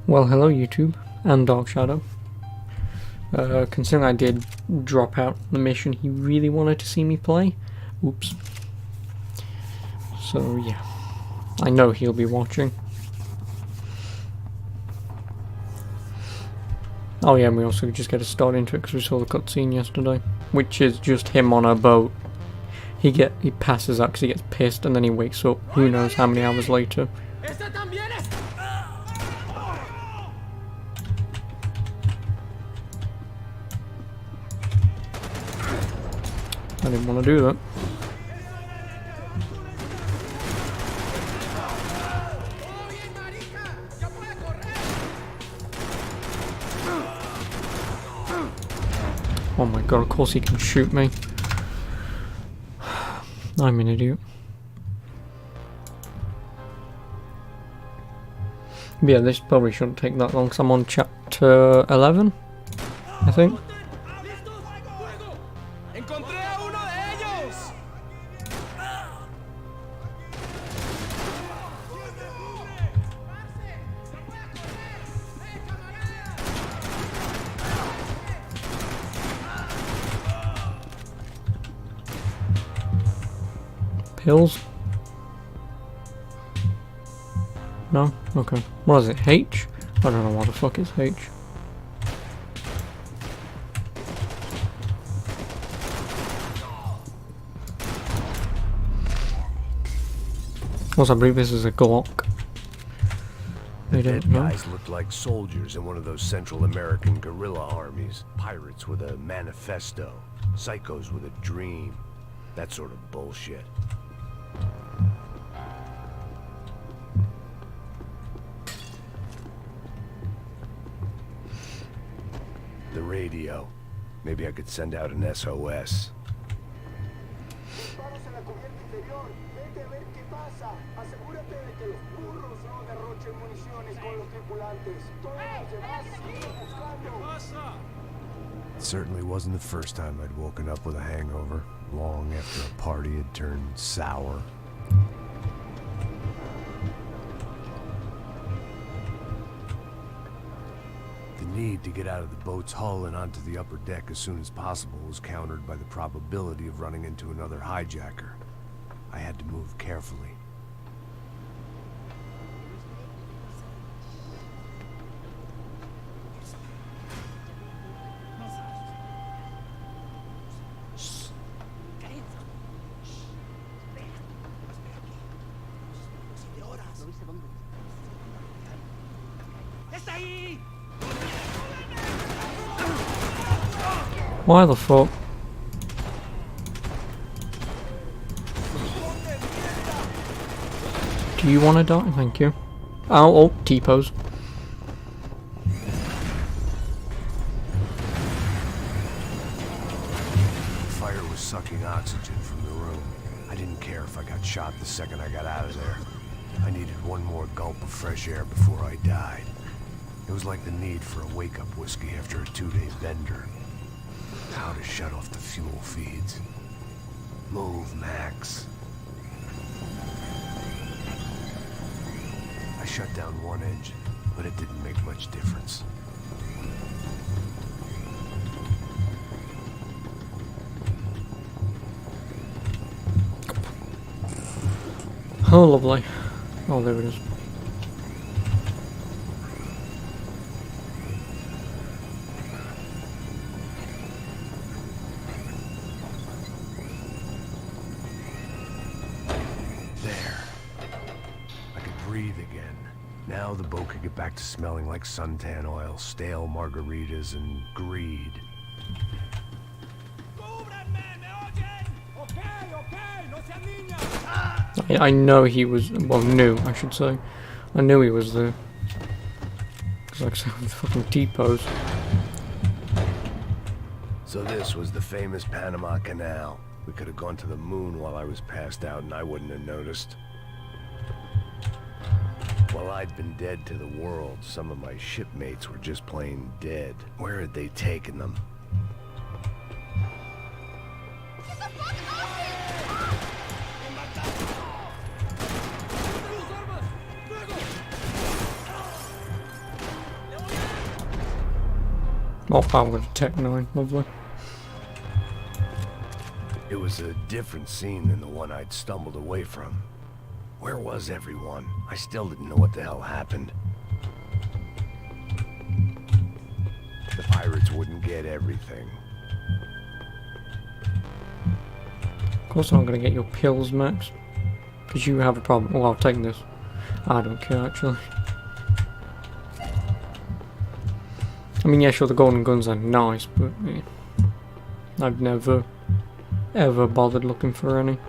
Well, hello YouTube and Dark Shadow. Considering I did drop out the mission he really wanted to see me play, oops. So yeah, I know he'll be watching. Oh yeah, and we also just get a start into it because we saw the cutscene yesterday, which is just him on a boat. He passes out because he gets pissed and then he wakes up who knows how many hours later. I didn't want to do that. Oh my god, of course he can shoot me. I'm an idiot. But yeah, this probably shouldn't take that long because I'm on chapter 11, I think. Pills? No? Okay. What is it? H? I don't know what the fuck is H. Also, I believe this is a Glock. The dead guys looked like soldiers in one of those Central American guerrilla armies. Pirates with a manifesto. Psychos with a dream. That sort of bullshit. The radio. Maybe I could send out an SOS. It certainly wasn't the first time I'd woken up with a hangover, long after a party had turned sour. The need to get out of the boat's hull and onto the upper deck as soon as possible was countered by the probability of running into another hijacker. I had to move carefully. Why the fuck? Do you want to die? Thank you. Oh, T-pose. Fire was sucking oxygen from the room. I didn't care if I got shot the second I got out of there. I needed one more gulp of fresh air before I died. It was like the need for a wake-up whiskey after a 2-day bender. How to shut off the fuel feeds. Move, Max. I shut down one engine, but it didn't make much difference. Oh, lovely. Oh, there it is. Breathe again. Now the boat could get back to smelling like suntan oil, stale margaritas, and greed. I know he was, well, knew, I should say. I knew he was there. Because like I said, with fucking T-pose. So this was the famous Panama Canal. We could have gone to the moon while I was passed out and I wouldn't have noticed. While I'd been dead to the world, some of my shipmates were just plain dead. Where had they taken them? Oh, I've got a Tech 9, lovely. It was a different scene than the one I'd stumbled away from. Where was everyone? I still didn't know what the hell happened. The pirates wouldn't get everything. Of course I'm gonna get your pills, Max. Because you have a problem. Oh, I'll take this. I don't care, actually. I mean, yeah, sure, the golden guns are nice, but yeah, I've never, ever bothered looking for any.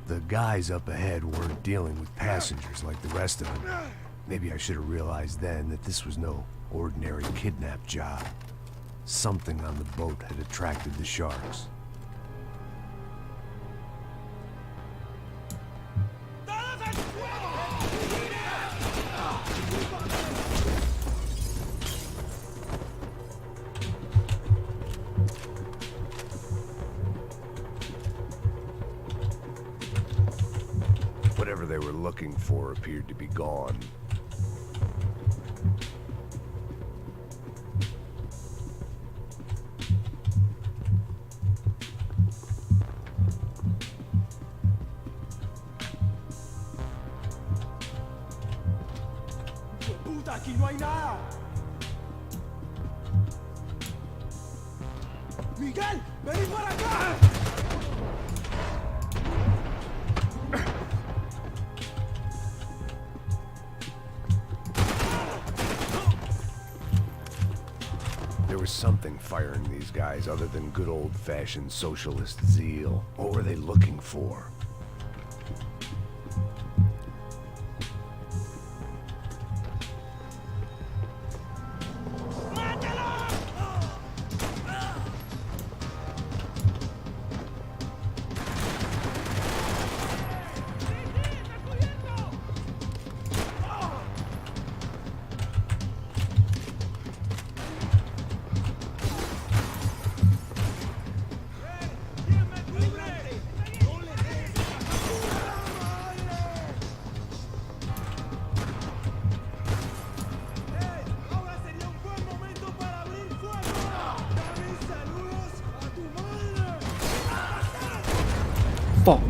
The guys up ahead weren't dealing with passengers like the rest of them. Maybe I should have realized then that this was no ordinary kidnap job. Something on the boat had attracted the sharks. Whatever they were looking for appeared to be gone. ¡Puta, aquí no hay nada! ¡Miguel, vení para acá! There was something firing these guys other than good old-fashioned socialist zeal. What were they looking for? Fuck.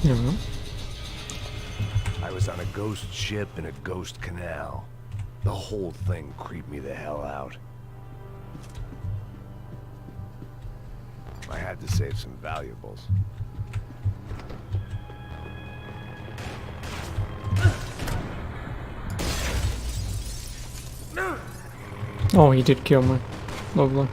Yeah. I was on a ghost ship in a ghost canal. The whole thing creeped me the hell out. I had to save some valuables. Oh, he did kill me. Lovely.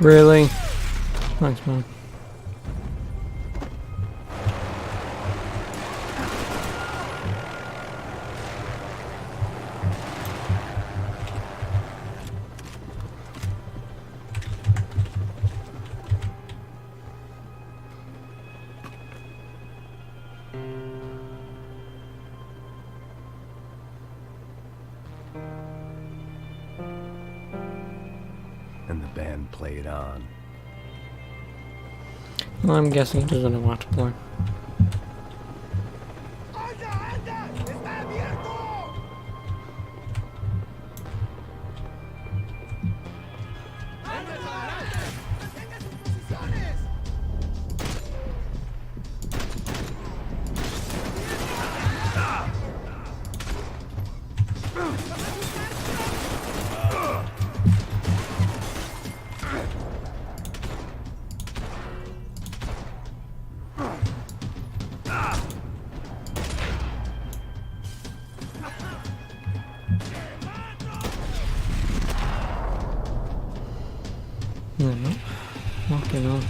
Really? Thanks, man. and play it on. Well, I'm guessing he doesn't know how to play. No, fucking hell.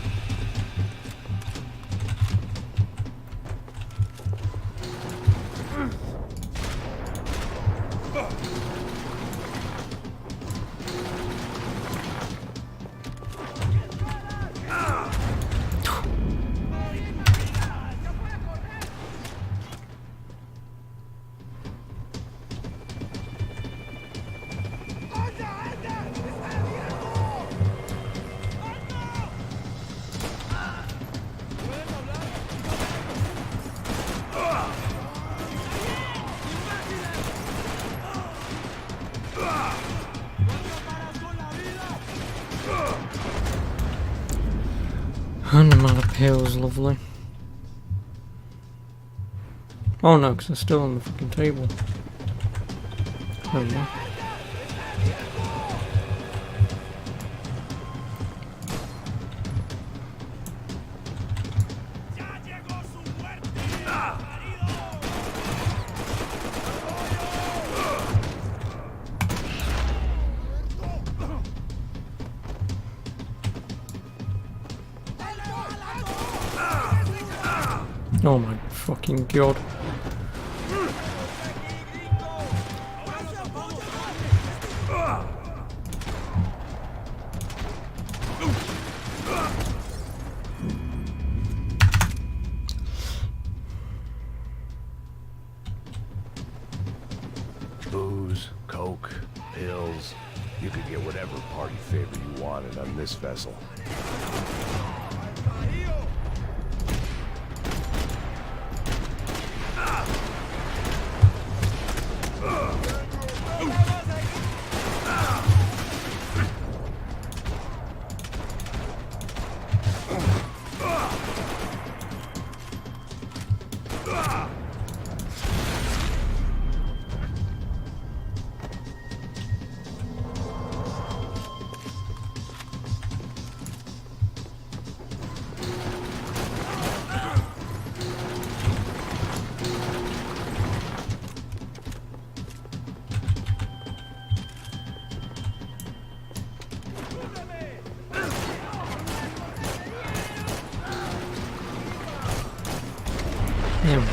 And I'm out of pills, lovely. Oh no, because they're still on the fucking table. Oh no. Oh my fucking god. Booze, coke, pills. You could get whatever party favor you wanted on this vessel. There we go.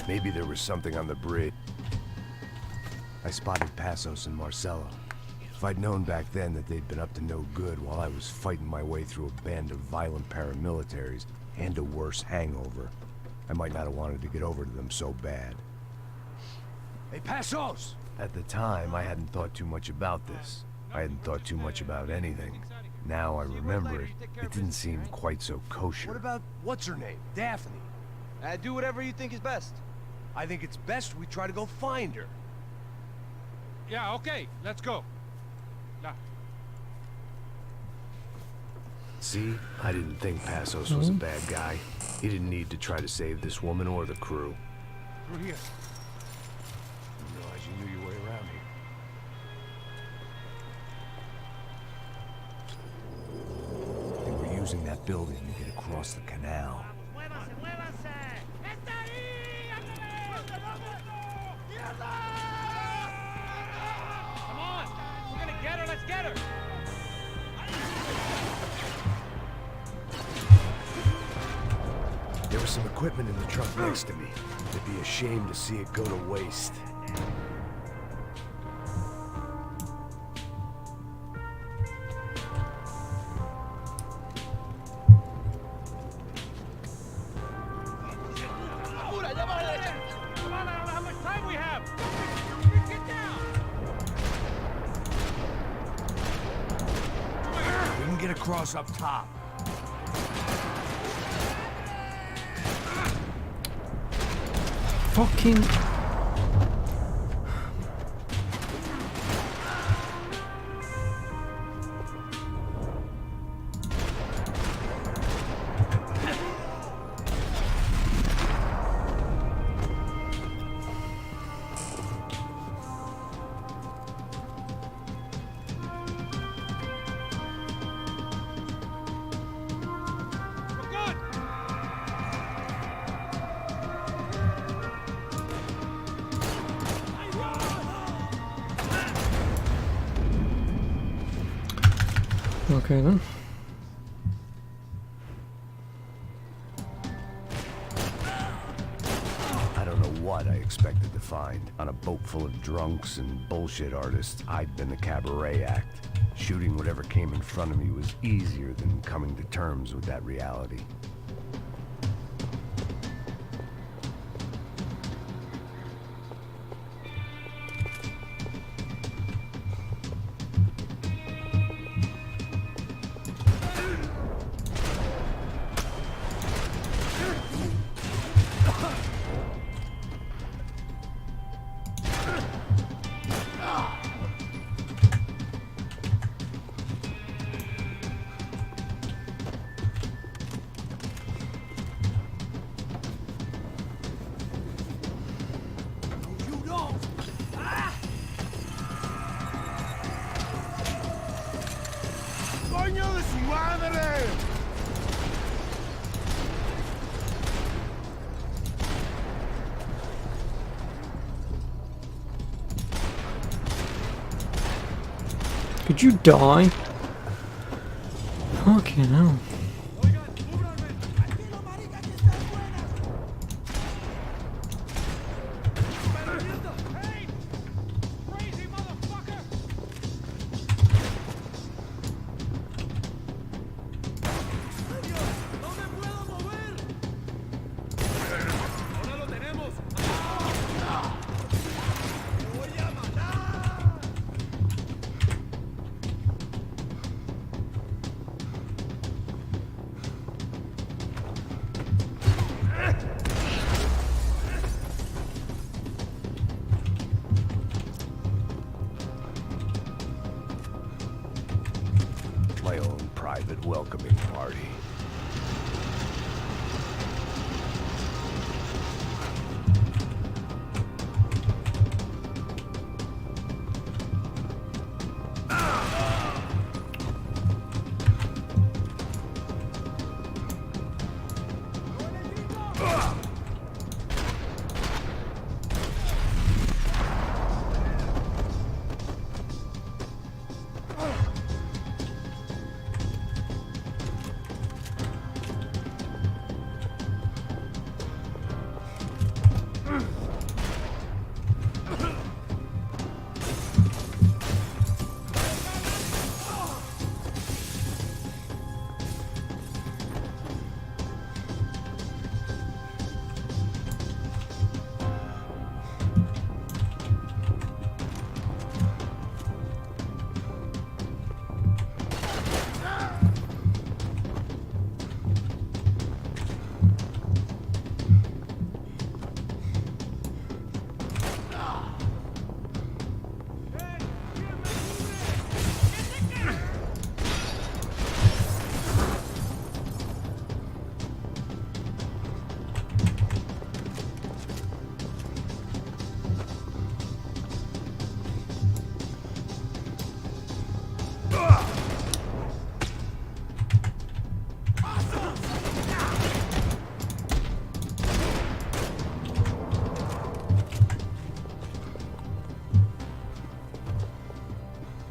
Maybe there was something on the bridge. I spotted Passos and Marcelo. If I'd known back then that they'd been up to no good while I was fighting my way through a band of violent paramilitaries and a worse hangover, I might not have wanted to get over to them so bad. Hey, Passos! At the time, I hadn't thought too much about this. I hadn't thought too much about anything. Now I remember it, it didn't seem quite so kosher. What about, what's her name? Daphne. Do whatever you think is best. I think it's best we try to go find her. Yeah, okay, let's go. See? I didn't think Passos was a bad guy. He didn't need to try to save this woman or the crew. Through here. Didn't realize you knew your way around here. They were using that building to get across the canal. Come on, we're gonna get her, let's get her. There was some equipment in the truck next to me. It'd be a shame to see it go to waste. Come on, I don't know how much time we have. Get down. across up top. Fucking. We're good. Okay then. I don't know what I expected to find. On a boat full of drunks and bullshit artists, I'd been the cabaret act. Shooting whatever came in front of me was easier than coming to terms with that reality. ¡Coño de su madre! Could you die? Fucking hell. Oigan, cúbranme. Payne! Crazy motherfucker! ¡No me puedo mover! ¡Ahora lo tenemos! ¡Voy a matar! My own private welcoming party.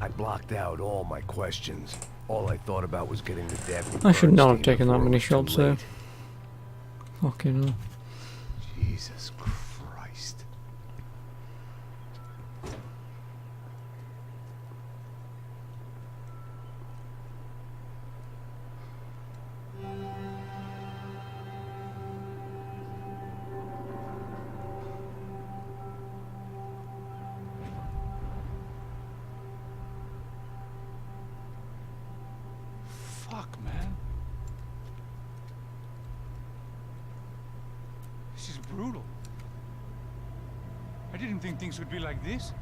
I blocked out all my questions. All I thought about was getting the Daphne. I should not have Bernstein taken that before many it was too shots there. late. Fucking hell. Jesus Christ. Fuck, man. This is brutal. I didn't think things would be like this.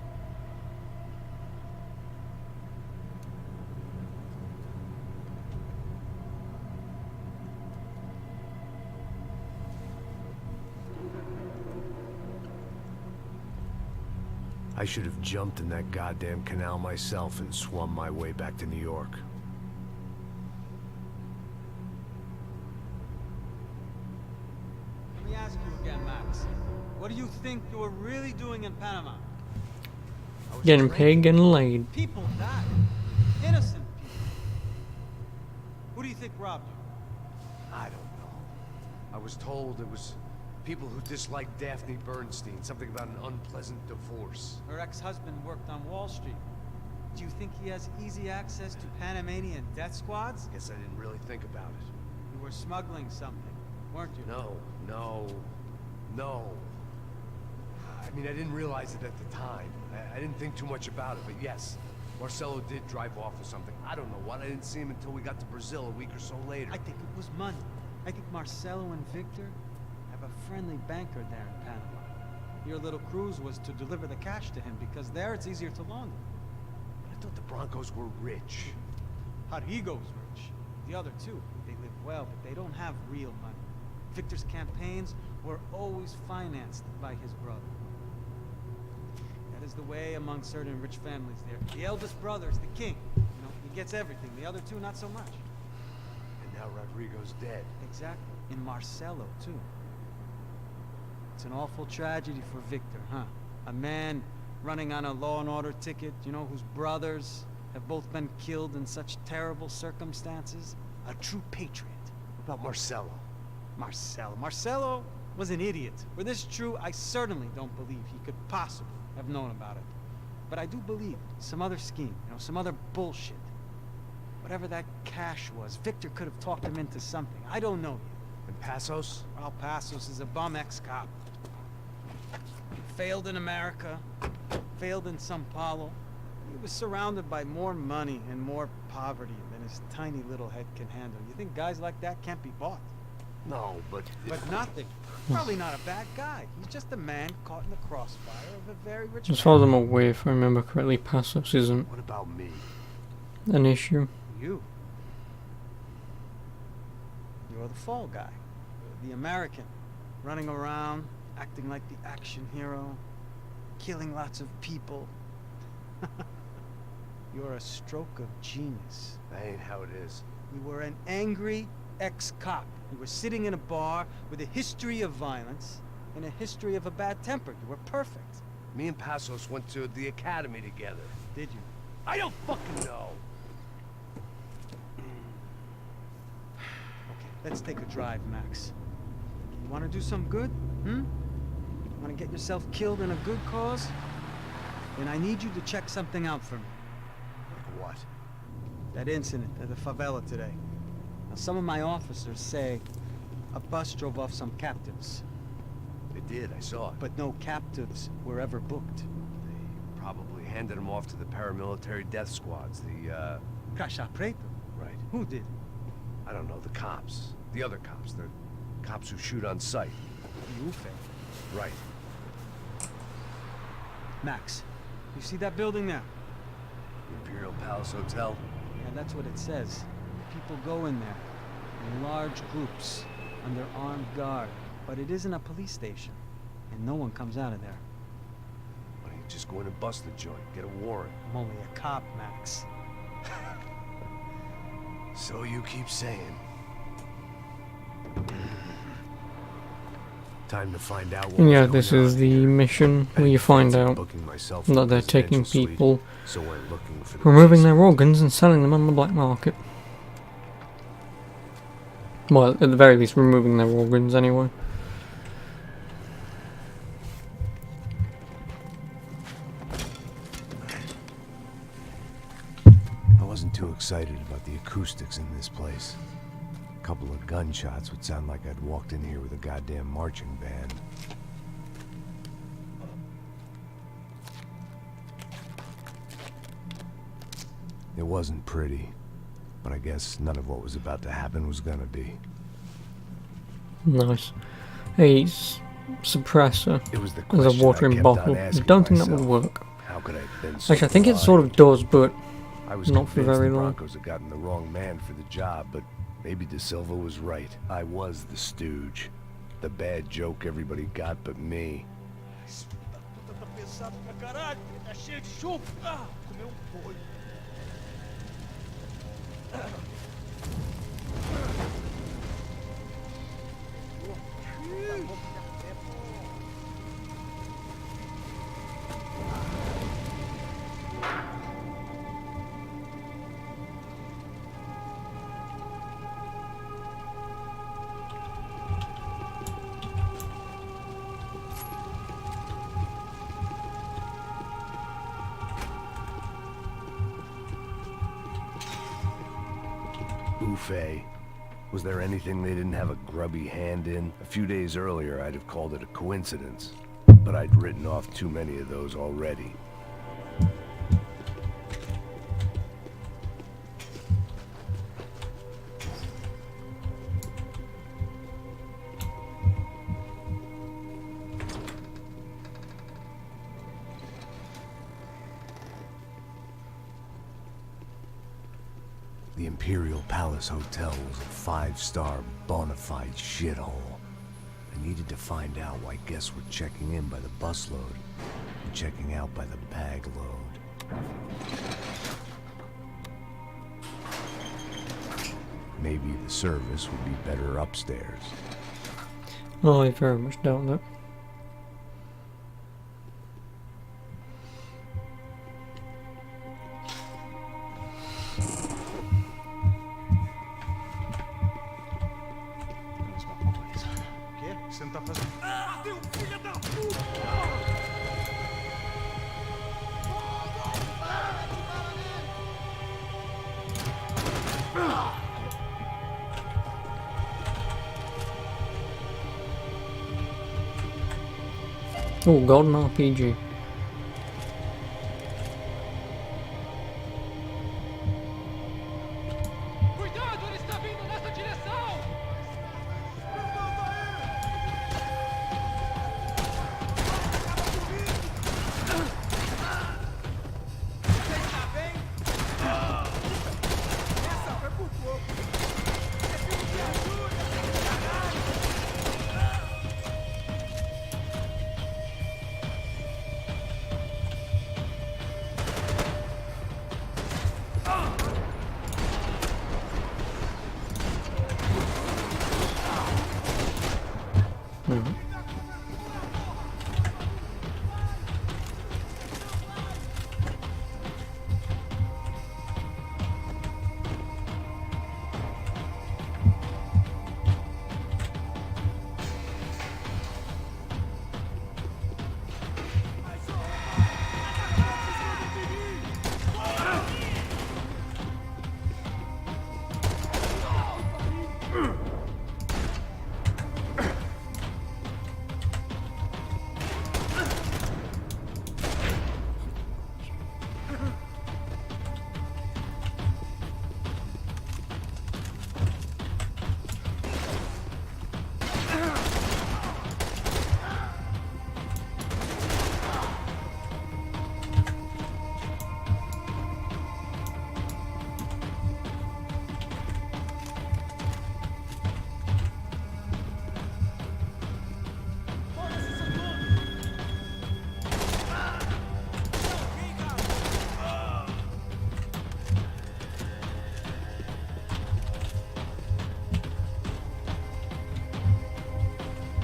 I should have jumped in that goddamn canal myself and swum my way back to New York. Let me ask you again, Max. What do you think you were really doing in Panama? Getting paid, getting laid. People died. Innocent people. Who do you think robbed you? I don't know. I was told it was people who disliked Daphne Bernstein, something about an unpleasant divorce. Her ex-husband worked on Wall Street. Do you think he has easy access to Panamanian death squads? Guess I didn't really think about it. You were smuggling something, weren't you? No. I mean, I didn't realize it at the time. I didn't think too much about it, but yes, Marcelo did drive off with something. I don't know what. I didn't see him until we got to Brazil a week or so later. I think it was money. I think Marcelo and Victor have a friendly banker there in Panama. Your little cruise was to deliver the cash to him because there it's easier to launder. But I thought the Broncos were rich. Rodrigo's rich. The other two, they live well, but they don't have real money. Victor's campaigns were always financed by his brother. That is the way among certain rich families there. The eldest brother is the king. You know, he gets everything. The other two, not so much. And now Rodrigo's dead. Exactly. And Marcelo, too. It's an awful tragedy for Victor, huh? A man running on a law and order ticket, you know, whose brothers have both been killed in such terrible circumstances. A true patriot. What about Marcelo? Marcelo was an idiot. Were this true, I certainly don't believe he could possibly have known about it. But I do believe some other scheme, you know, some other bullshit. Whatever that cash was, Victor could have talked him into something. I don't know yet. And Passos? Well, Passos is a bum ex-cop. Failed in America, failed in Sao Paulo. He was surrounded by more money and more poverty than his tiny little head can handle. You think guys like that can't be bought? No, but... But nothing. Probably not a bad guy. He's just a man caught in the crossfire of a very rich As man. far as I'm aware, if I remember correctly, Passos isn't What about me? an issue. You're the fall guy. You're the American. Running around, acting like the action hero. Killing lots of people. You're a stroke of genius. That ain't how it is. You were an angry ex-cop. You were sitting in a bar with a history of violence and a history of a bad temper. You were perfect. Me and Passos went to the academy together. Did you? I don't fucking know. Okay, let's take a drive, Max. You want to do some good? Want to get yourself killed in a good cause? Then I need you to check something out for me. Like what? That incident at the favela today. Now, some of my officers say a bus drove off some captives, They did, I saw it. but no captives were ever booked. They probably handed them off to the paramilitary death squads, the, Caixa Preta? Right. Who did? I don't know, the cops. The other cops. The cops who shoot on sight. Ufe. Right. Max, you see that building there? Imperial Palace Hotel. Yeah, that's what it says. People go in there in large groups under armed guard, but it isn't a police station, and no one comes out of there. Why don't you just go in and bust the joint, get a warrant? I'm only a cop, Max. So you keep saying. Time to find out what And yeah, was this going is on the here. mission I where you didn't find fancy out booking myself that for they're a taking residential suite, people, so went looking for the removing police. their organs and selling them on the black market. Well, at the very least, removing their organs anyway. I wasn't too excited about the acoustics in this place. A couple of gunshots would sound like I'd walked in here with a goddamn marching band. It wasn't pretty. but I guess none of what was about to happen was gonna be. Nice. A suppressor It was the as question a watering I kept bottle. on I asking don't think that would myself. work. How could I have been so Actually, I think it blind? sort of does, but I was not for convinced very the long. Broncos had gotten the wrong man for the job, but maybe De Silva was right. I was the stooge. The bad joke everybody got but me. Tá pesado pra caralho, tá cheio de chumbo. Ah, comeu polho. Buffet. Was there anything they didn't have a grubby hand in? A few days earlier, I'd have called it a coincidence, but I'd written off too many of those already. The Imperial Palace Hotel was a five-star, bona fide shithole. I needed to find out why guests were checking in by the busload and checking out by the bag load. Maybe the service would be better upstairs. Oh, I very much doubt that. O quê? O que você não tá fazendo? Ah, tem filho da puta! Oh, golden RPG. Cuidado, ele está vindo nessa direção! Você está bem? Essa foi por pouco. Preciso de ajuda! Caralho! Mhm.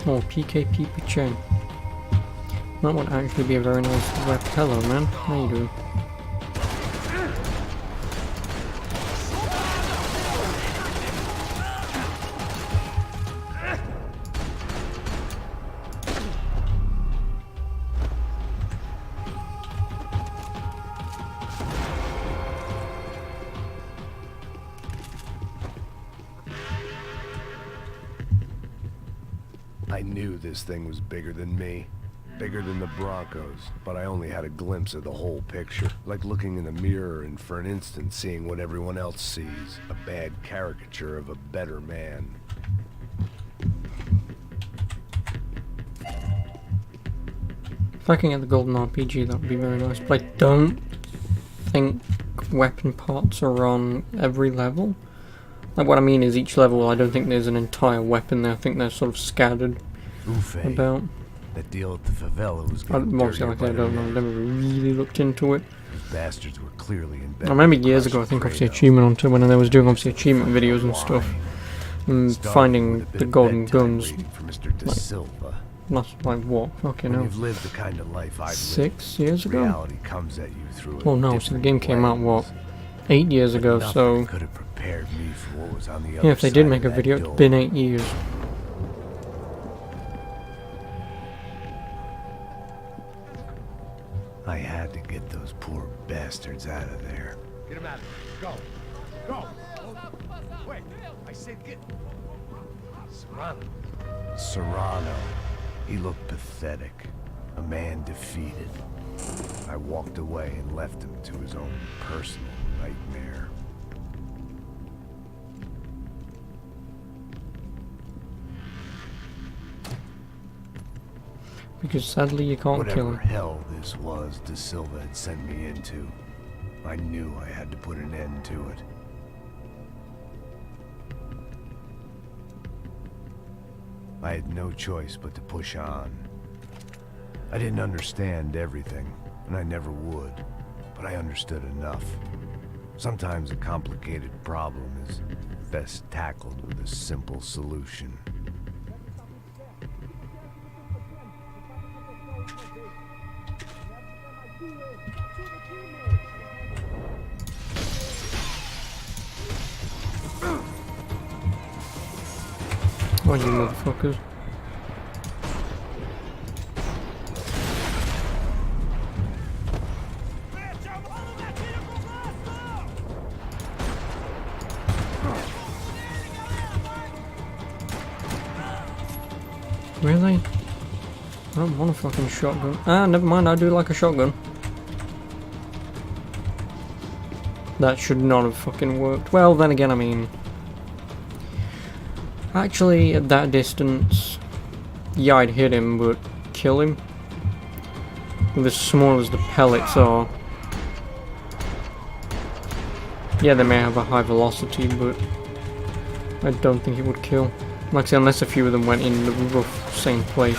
Oh, PKP Payne. That would actually be a very nice rep. Hello, man. How you doing? I knew this thing was bigger than me. Bigger than the Broncos, but I only had a glimpse of the whole picture. Like looking in the mirror and for an instant seeing what everyone else sees. A bad caricature of a better man. If I can get the golden RPG, that would be very nice. But I don't think weapon parts are on every level. Like, what I mean is each level, I don't think there's an entire weapon there. I think they're sort of scattered about. That deal at the favela was getting Obviously, dirtier like, by I the don't know. I minute. never really looked into it. Those bastards were clearly in bed. I remember years ago, I think obviously Achievement Hunter, when I was doing obviously achievement videos and stuff, and finding the golden guns. For Mr. De Silva. That's like what? Fucking When hell. you've lived the kind of life I've lived, 6 years ago? reality comes at you through Oh a no, so the different game came out, lens. what, 8 years But ago, nothing so could have prepared me for what was on the yeah, other if they did side make a of that video, door. it's been 8 years. I had to get those poor bastards out of there. Get him out of there. Go. Go. Wait. I said get... Serrano. Serrano. He looked pathetic. A man defeated. I walked away and left him to his own personal nightmare. Because sadly you can't kill Whatever him. hell this was De Silva had sent me into, I knew I had to put an end to it. I had no choice but to push on. I didn't understand everything, and I never would, but I understood enough. Sometimes a complicated problem is best tackled with a simple solution. Oh, you motherfuckers. Really? I don't want a fucking shotgun. Ah, never mind, I do like a shotgun. That should not have fucking worked. Well, then again, I mean... Actually, at that distance... Yeah, I'd hit him, but kill him? With as small as the pellets are... Yeah, they may have a high velocity, but... I don't think it would kill. Like I say, unless a few of them went in the rough same place.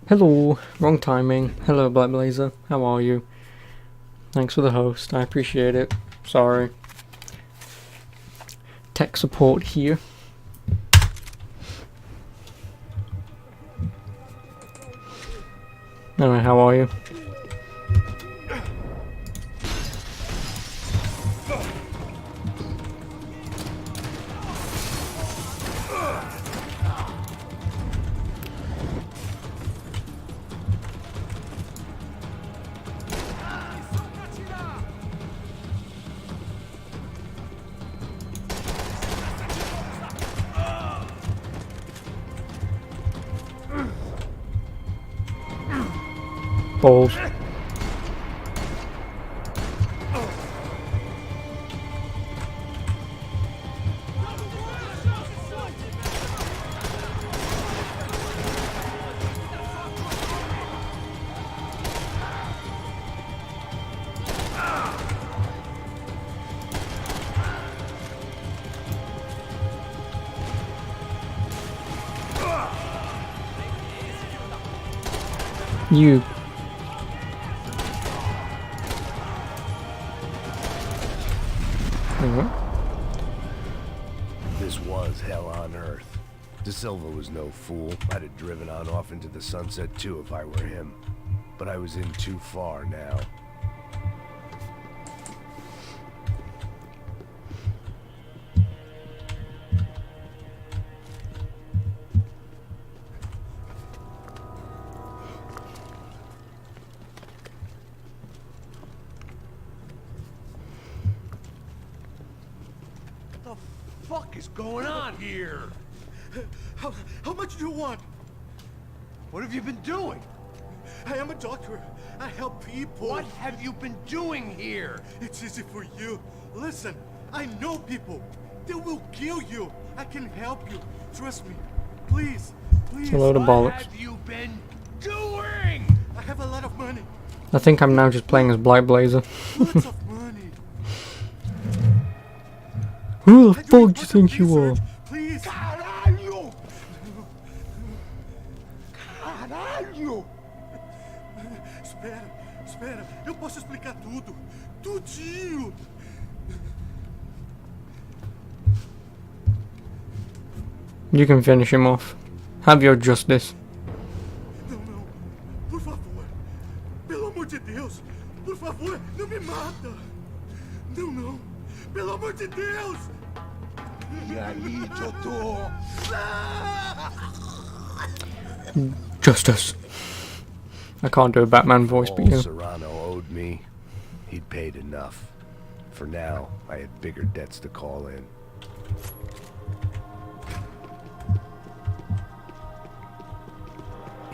Hello, wrong timing. Hello, Black Blazer. How are you? Thanks for the host. I appreciate it. Sorry. Tech support here. Anyway, how are you? Balls. You. This was hell on earth. De Silva was no fool. I'd have driven on off into the sunset too if I were him. But I was in too far now. What the fuck is going on here? How much do you want? What have you been doing? I am a doctor. I help people. What have you been doing here? It's easy for you. Listen, I know people. They will kill you. I can help you. Trust me. Please, please. It's a load of What bollocks. have you been doing? I have a lot of money. I think I'm now just playing as Blight Blazer. Lots of money. Who the I do fuck do you important think you are? research. Please. Caralho! Caralho! Espera, espera. Eu posso explicar tudo. Tudinho. You can finish him off. Have your justice. Não, não. Por favor. Pelo amor de Deus. Por favor, não me mata. Não, não. Pelo amor de Deus. E aí, doutor? Justice. I can't do a Batman voice, but All you. Serrano owed me, he'd paid enough. For now, I had bigger debts to call in.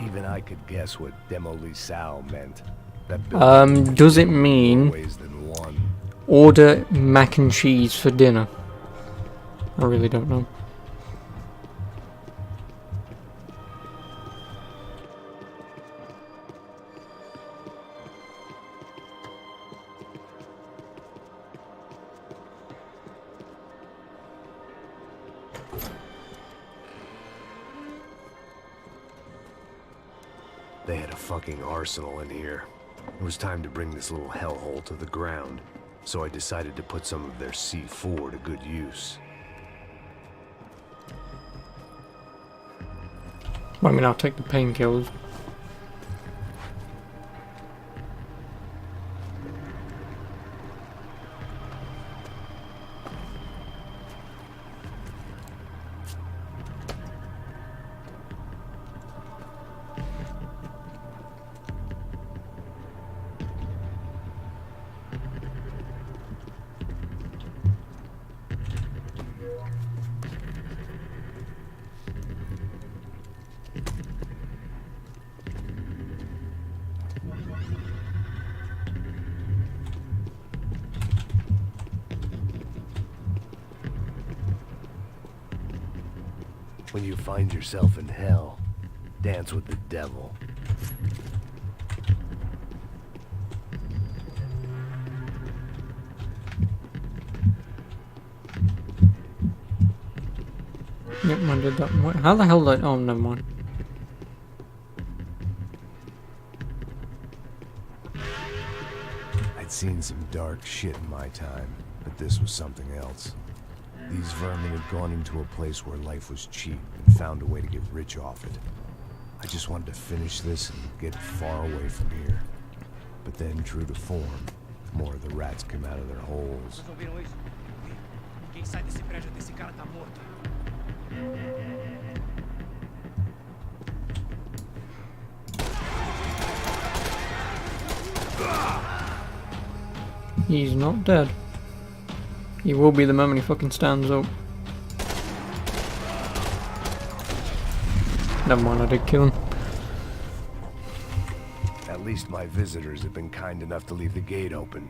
Even I could guess what Demolisal meant. That building Does it more mean ways than one. order mac and cheese for dinner? I really don't know. They had a fucking arsenal in here. It was time to bring this little hellhole to the ground, so I decided to put some of their C4 to good use. Well, I mean, I'll take the painkillers. When you find yourself in hell, dance with the devil. Yep, I did that. What? How the hell did I... Oh, never mind. I'd seen some dark shit in my time, but this was something else. These vermin had gone into a place where life was cheap and found a way to get rich off it. I just wanted to finish this and get far away from here. But then, true to form, more of the rats came out of their holes. Vocês ouviram isso? Quem sai desse prédio desse cara tá morto. He's not dead. He will be the moment he fucking stands up. Never mind, I did kill him. That At least my visitors have been kind enough to leave the gate open.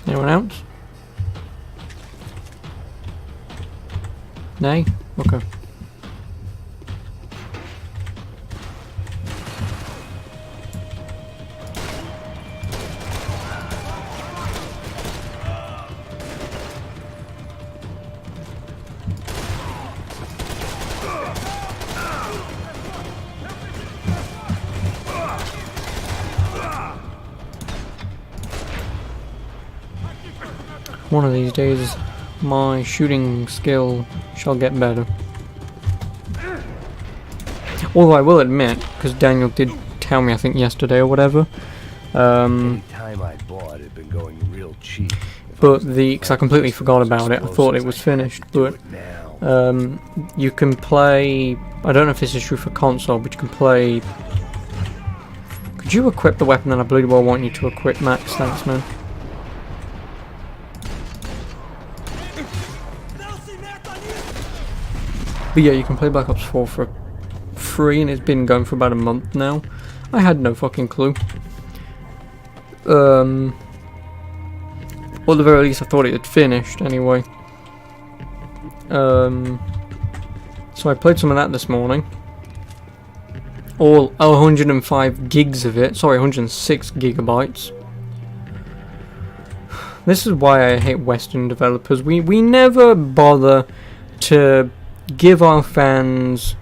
Anyone else? Nay? Okay. One of these days, my shooting skill shall get better. Although I will admit, because Daniel did tell me, I think yesterday or whatever, Any time I bought had been going real cheap. but because I completely forgot about it, I thought it was finished, but you can play, I don't know if this is true for console, but you can play, could you equip the weapon that I bloody well want you to equip, Max? Thanks, man. But yeah, you can play Black Ops 4 for free, and it's been going for about a month now. I had no fucking clue. Or at the very least I thought it had finished anyway. So I played some of that this morning. All 105 gigs of it, sorry, 106 gigabytes. This is why I hate Western developers. We never bother to give our fans,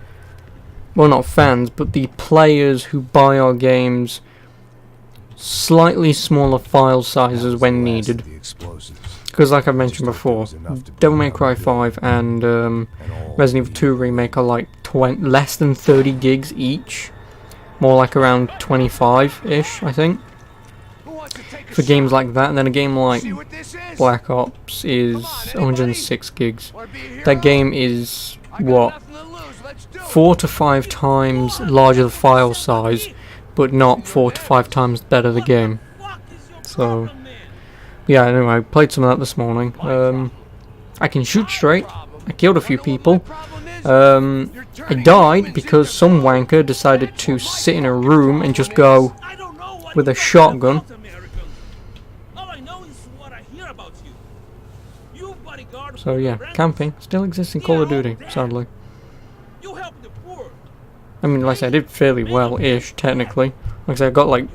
well, not fans, but the players who buy our games slightly smaller file sizes when needed. Because like I've mentioned before, Devil May Cry 5 and Resident Evil 2 Remake are like less than 30 gigs each. More like around 25-ish, I think. For games like that, and then a game like Black Ops is 106 gigs. That game is, what, 4 to 5 times larger the file size, but not 4 to 5 times better the game. So, yeah, anyway, I played some of that this morning. I can shoot straight. I killed a few people. I died because some wanker decided to sit in a room and just go with a shotgun. So yeah, camping still exists in Call of Duty, sadly. I mean, like I said, I did fairly well-ish, technically. Like I said, I got like...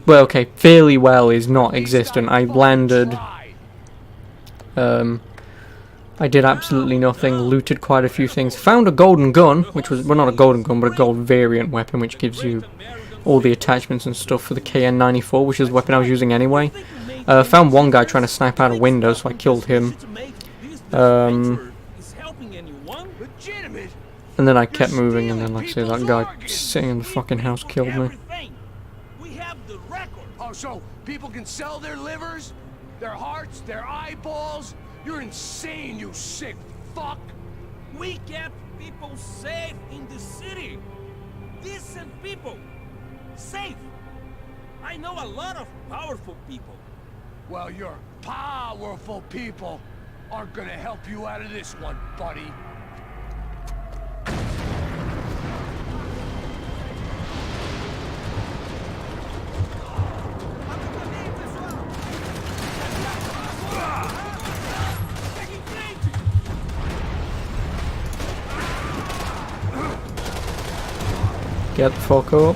Well, okay, fairly well is not existent. I landed... I did absolutely nothing, looted quite a few things. Found a golden gun, which was... Well, not a golden gun, but a gold variant weapon, which gives you all the attachments and stuff for the KN-94, which is the weapon I was using anyway. Found one guy trying to snipe out a window, so I killed him. And then I kept moving, and then, like I say, that guy sitting in the fucking house killed me. Oh, so people can sell their livers, their hearts, their eyeballs? You're insane, you sick fuck! We kept people safe in the city. Decent people. Safe. I know a lot of powerful people. Well, your powerful people aren't gonna help you out of this one, buddy. Get the fuck up.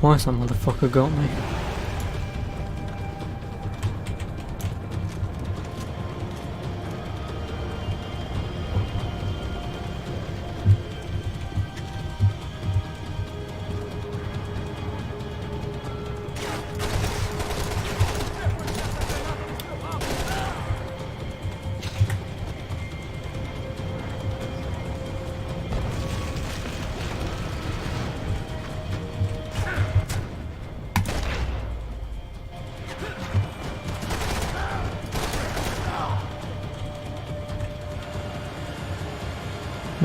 twice that motherfucker got me.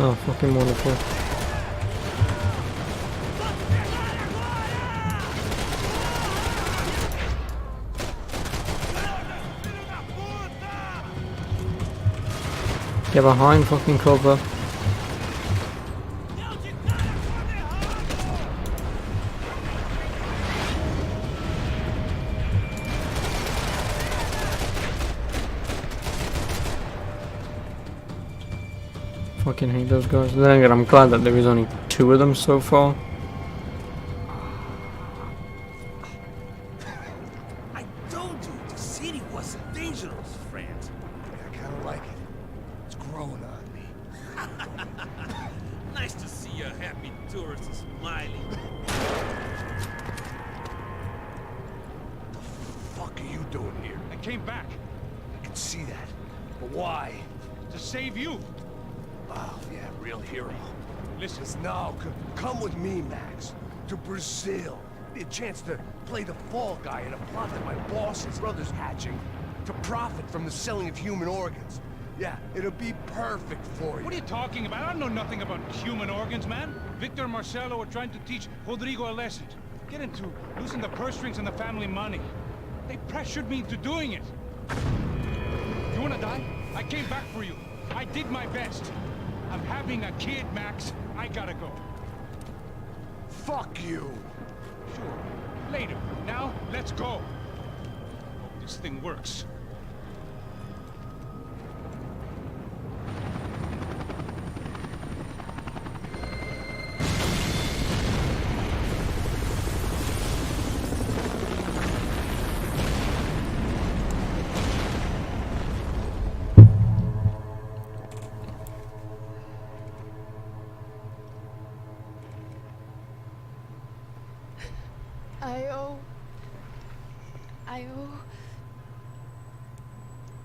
Oh, fucking wonderful. Get behind fucking cover. Fucking hate those guys. Then again, I'm glad that there is only 2 of them so far. I told you the city was dangerous, friend. I kind of like it. It's growing on me. Nice to see a happy tourist smiling. What the fuck are you doing here? I came back I can see that. But why? to save you. Oh, yeah, real hero. Listen, No, come with me, Max. To Brazil. Be a chance to play the fall guy in a plot that my boss's brother's hatching to profit from the selling of human organs. Yeah, it'll be perfect for you. what are you talking about? I know nothing about human organs, man. Victor and Marcelo are trying to teach Rodrigo a lesson. Get into losing the purse strings and the family money. They pressured me into doing it. You wanna die? I came back for you. I did my best. I'm having a kid, Max. I gotta go. Fuck you! Sure. Later. Now, let's go. Hope this thing works.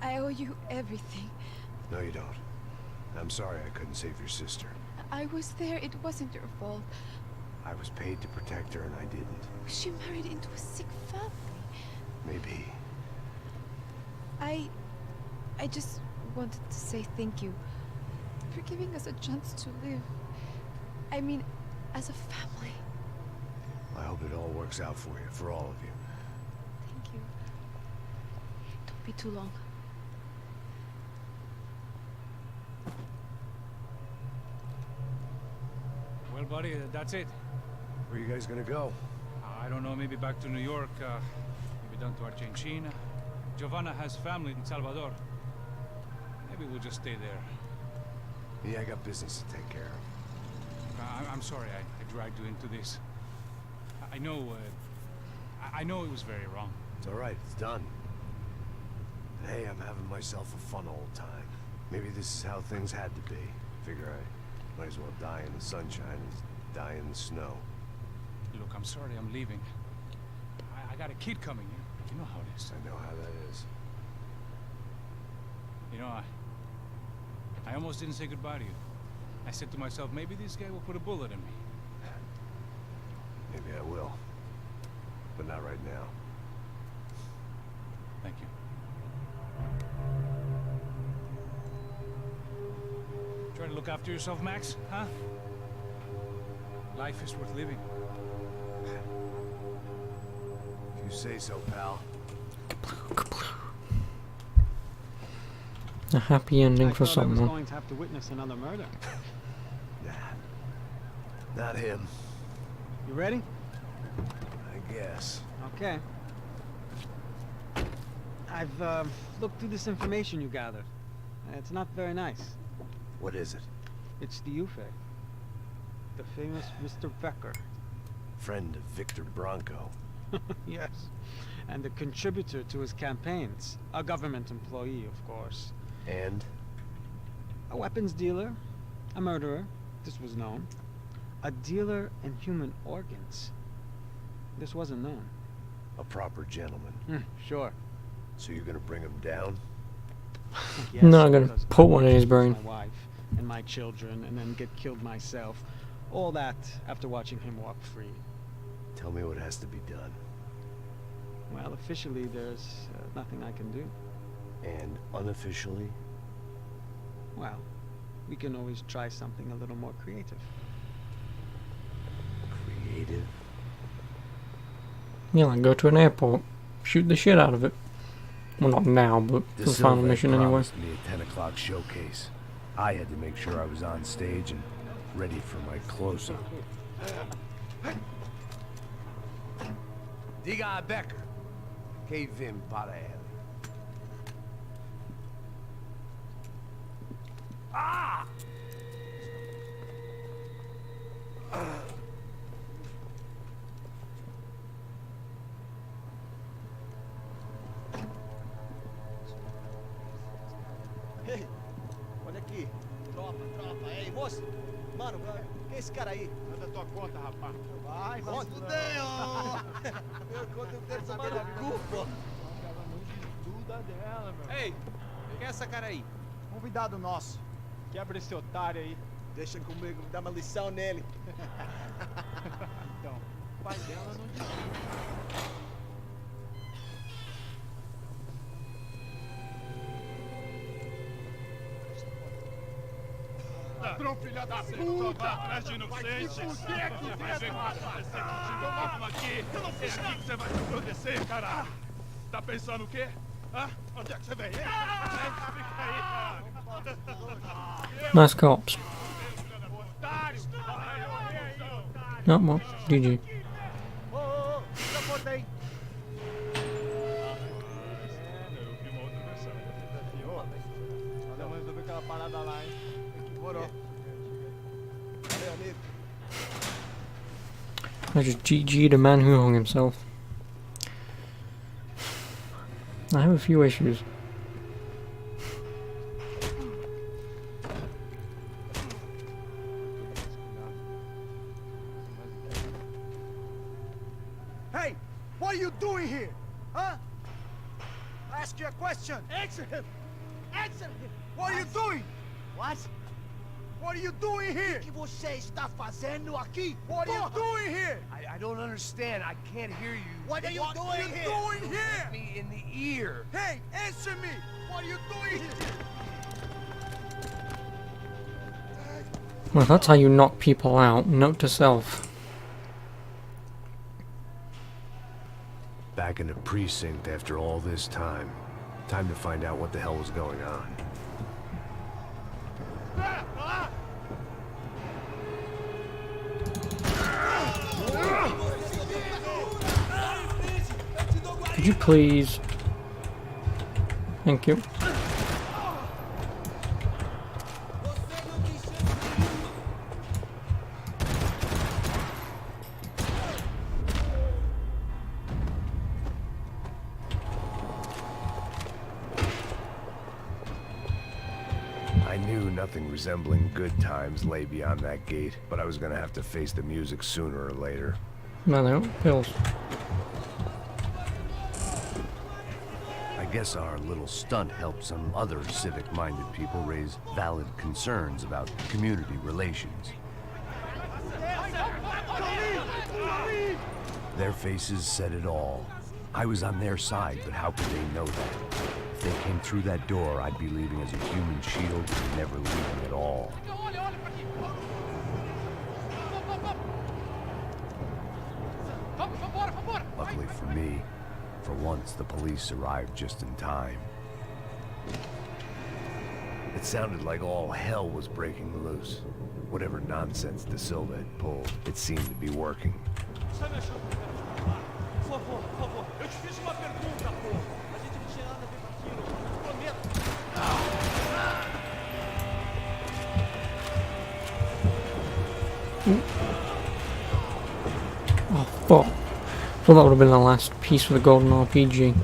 I owe you everything. No, you don't. I'm sorry I couldn't save your sister. I was there, it wasn't your fault. I was paid to protect her and I didn't. She married into a sick family. Maybe. I just wanted to say thank you for giving us a chance to live. I mean, as a family. I hope it all works out for you, for all of you. Thank you. Don't be too long. Well, buddy, that's it. Where are you guys gonna go? I don't know, maybe back to New York, maybe down to Argentina. Giovanna has family in Salvador. Maybe we'll just stay there. Yeah, I got business to take care of. I'm sorry I dragged you into this. I know, I know it was very wrong. It's all right, it's done. Hey, I'm having myself a fun old time. Maybe this is how things had to be. Figure I might as well die in the sunshine as die in the snow. Look, I'm sorry I'm leaving. I got a kid coming, you know how it is. I know how that is. You know, I almost didn't say goodbye to you. I said to myself, maybe this guy will put a bullet in me. Maybe I will. But not right now. Thank you. Try to look after yourself, Max, huh? Life is worth living. If you say so, pal. A happy ending for I thought I was someone. going to have to witness another murder. Nah. Not him. You ready? I guess. Okay. I've looked through this information you gathered. It's not very nice. What is it? It's the UFE. The famous Mr. Becker. Friend of Victor Bronco. Yes. And a contributor to his campaigns. A government employee, of course. And? A weapons dealer. A murderer. This was known. A dealer in human organs. This wasn't known. A proper gentleman. Sure. So you're gonna bring him down? Yes, No, I'm gonna because put I one in his lose brain. My wife and my children, and then get killed myself. All that after watching him walk free. Tell me what has to be done. Well, officially, there's nothing I can do. And unofficially? Well, we can always try something a little more creative. Creative? Yeah, like go to an airport, shoot the shit out of it. Well, not now, but The the final Silva mission anyway. promised me a 10 o'clock showcase. I had to make sure I was on stage and ready for my close-up. Diga a Becker. Que vim para ele. Ah! Ei, olha aqui. Tropa, ei, moço. Mano, quem é esse cara aí? Manda tua conta, rapaz. Vai, vai se fuder, ó. Eu conto dele tomar no cu, pô. Ei, quem é essa cara aí? Convidado nosso. Quebra esse otário aí. Deixa comigo, dá uma lição nele. Então, o pai dela não diz. Ladrão, filha da puta! Vai atrás de inocentes! Vai ver como aparecer contigo mesmo aqui! Eu não fiz nada! Você vai se proteger, caralho! Tá pensando o quê? Hã? Onde é que você vem? Fica aí, caralho! Nice cops. Otário! No, well, GG. Ô, tira a porta aí. Eu vi uma outra versão. Nós vamos resolver aquela parada lá, hein? Demorou. Valeu, amigo. I just GG'd a man who hung himself. I have a few issues. Hey, what are you doing here? Huh? I ask you a question. Answer him! Answer him! What are you doing? What? What are you doing here? O que você está fazendo aqui? What are you Porra! doing here? I don't understand. I can't hear you. What are you What doing are you here? doing here? Me in the ear. Hey, answer me! What are you doing here? Well, that's how you knock people out. Note to self. Back in the precinct after all this time. Time to find out what the hell was going on. Could you please? Thank you. I knew nothing resembling good times lay beyond that gate, but I was gonna have to face the music sooner or later. No, no, pills. I guess our little stunt helped some other civic-minded people raise valid concerns about community relations. Their faces said it all. I was on their side, but how could they know that? If they came through that door, I'd be leaving as a human shield and never leaving at all. Luckily for me, for once the police arrived just in time. It sounded like all hell was breaking loose. Whatever nonsense De Silva had pulled, it seemed to be working. Por favor, por favor. Eu te fiz uma pergunta, pô. A gente não tinha nada a ver com aquilo. Prometo. Oh, fuck. I thought that would have been the last piece of the golden RPG.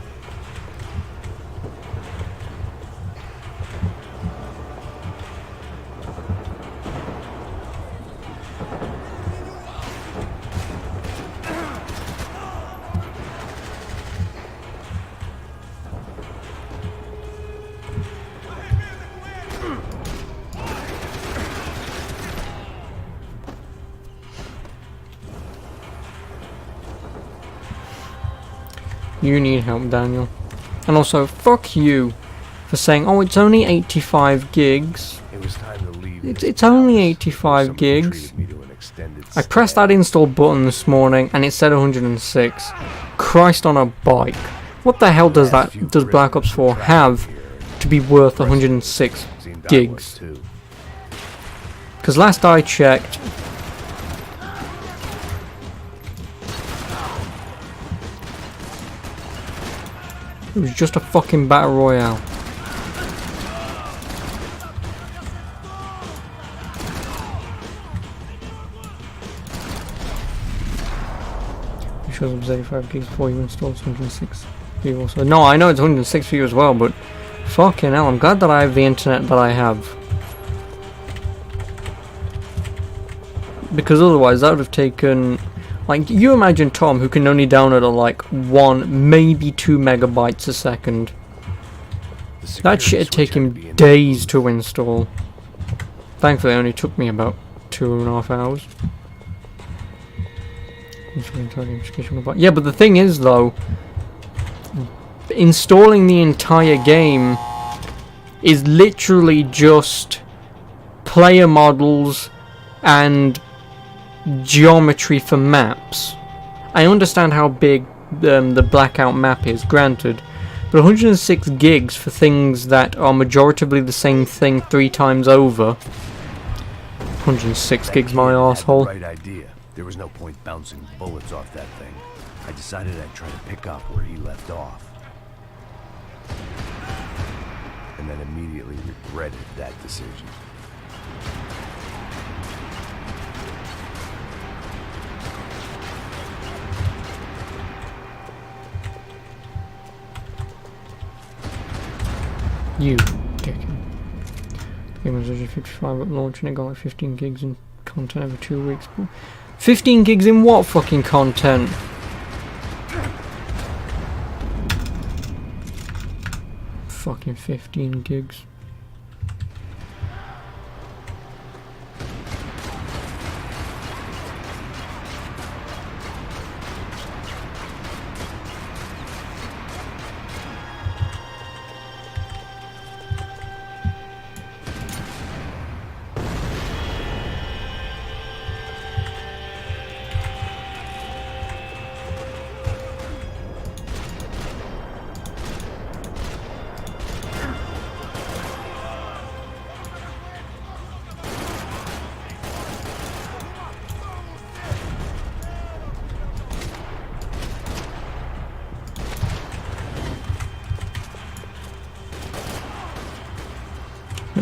You need help, Daniel. And also, fuck you for saying, oh, it's only 85 gigs. It was time to leave. It's only 85 gigs. I pressed that install button this morning and it said 106. Christ on a bike. What the hell does Black Ops 4 have to be worth 106 gigs? Because last I checked, it was just a fucking battle royale. It shows it was 85 gigs before you installed 106 for you also. No, I know it's 106 for you as well, but fucking hell, I'm glad that I have the internet that I have. Because otherwise that would have taken... Like, you imagine Tom, who can only download at like 1, maybe 2 megabytes a second. That shit would take him days to install. Thankfully, it only took me about 2.5 hours. Yeah, but the thing is, though, installing the entire game is literally just player models and geometry for maps. I understand how big the blackout map is, granted, but 106 gigs for things that are majoritively the same thing 3 times over. 106 gigs, my arsehole. Right idea. There was no point bouncing bullets off that thing. I decided I'd try to pick up where he left off. And then immediately regretted that decision. You dickhead. The game was originally 55 at launch and it got like 15 gigs in content every 2 weeks. 15 gigs in what fucking content? Fucking 15 gigs.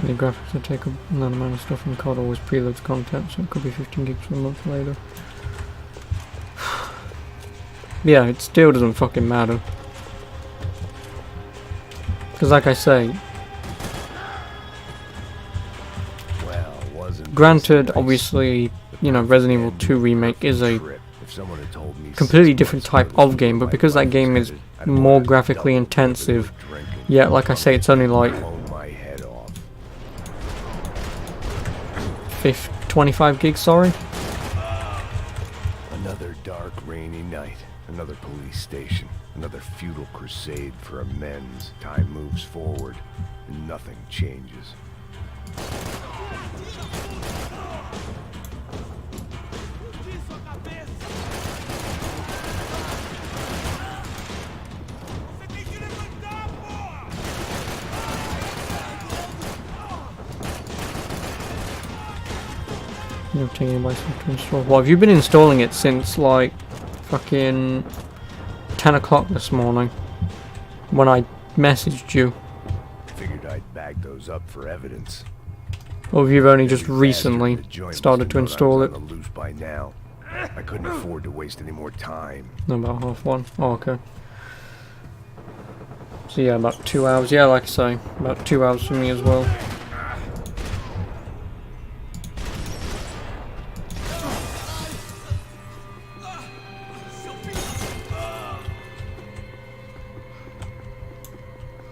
The graphics will take a lot amount of stuff and COD always preloads content, so it could be 15 gigs for a month later. Yeah, it still doesn't fucking matter. Because like I say, granted, obviously, you know, Resident Evil 2 Remake is a completely different type of game, but because that game is more graphically intensive, yeah, like I say, it's only like 25 gigs, sorry. Another dark, rainy night. Another police station. Another futile crusade for amends. Time moves forward, and nothing changes. You're taking my stuff to install. Well, have you been installing it since like fucking 10 o'clock this morning when I messaged you? Figured I'd bag those up for evidence. Or have you only just recently started to install it? Loose by now. I couldn't afford to waste any more time. No, about half one. Oh, okay. So yeah, about 2 hours. Yeah, like I say, about 2 hours for me as well.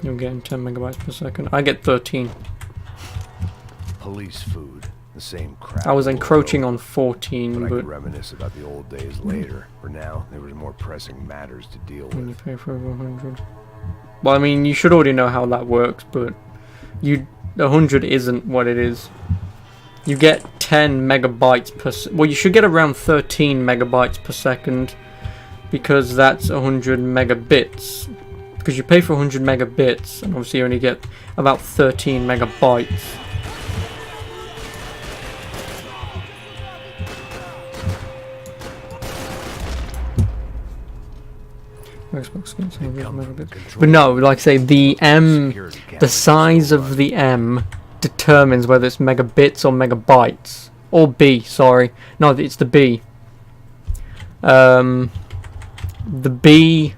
You're getting 10 megabytes per second. I get 13. Police food, the same crap. I was encroaching all on over. 14, I but could reminisce about the old days later. For now, there was more pressing matters to deal when you with. pay for over 100. Well, I mean, you should already know how that works, but 100 isn't what it is. You get 10 megabytes per well, you should get around 13 megabytes per second, because that's 100 megabits. Because you pay for 100 megabits, and obviously you only get about 13 megabytes. Xbox gets 100 megabits. But no, like I say, the size of the M determines whether it's megabits or megabytes. Or B, sorry. No, it's the B. The B,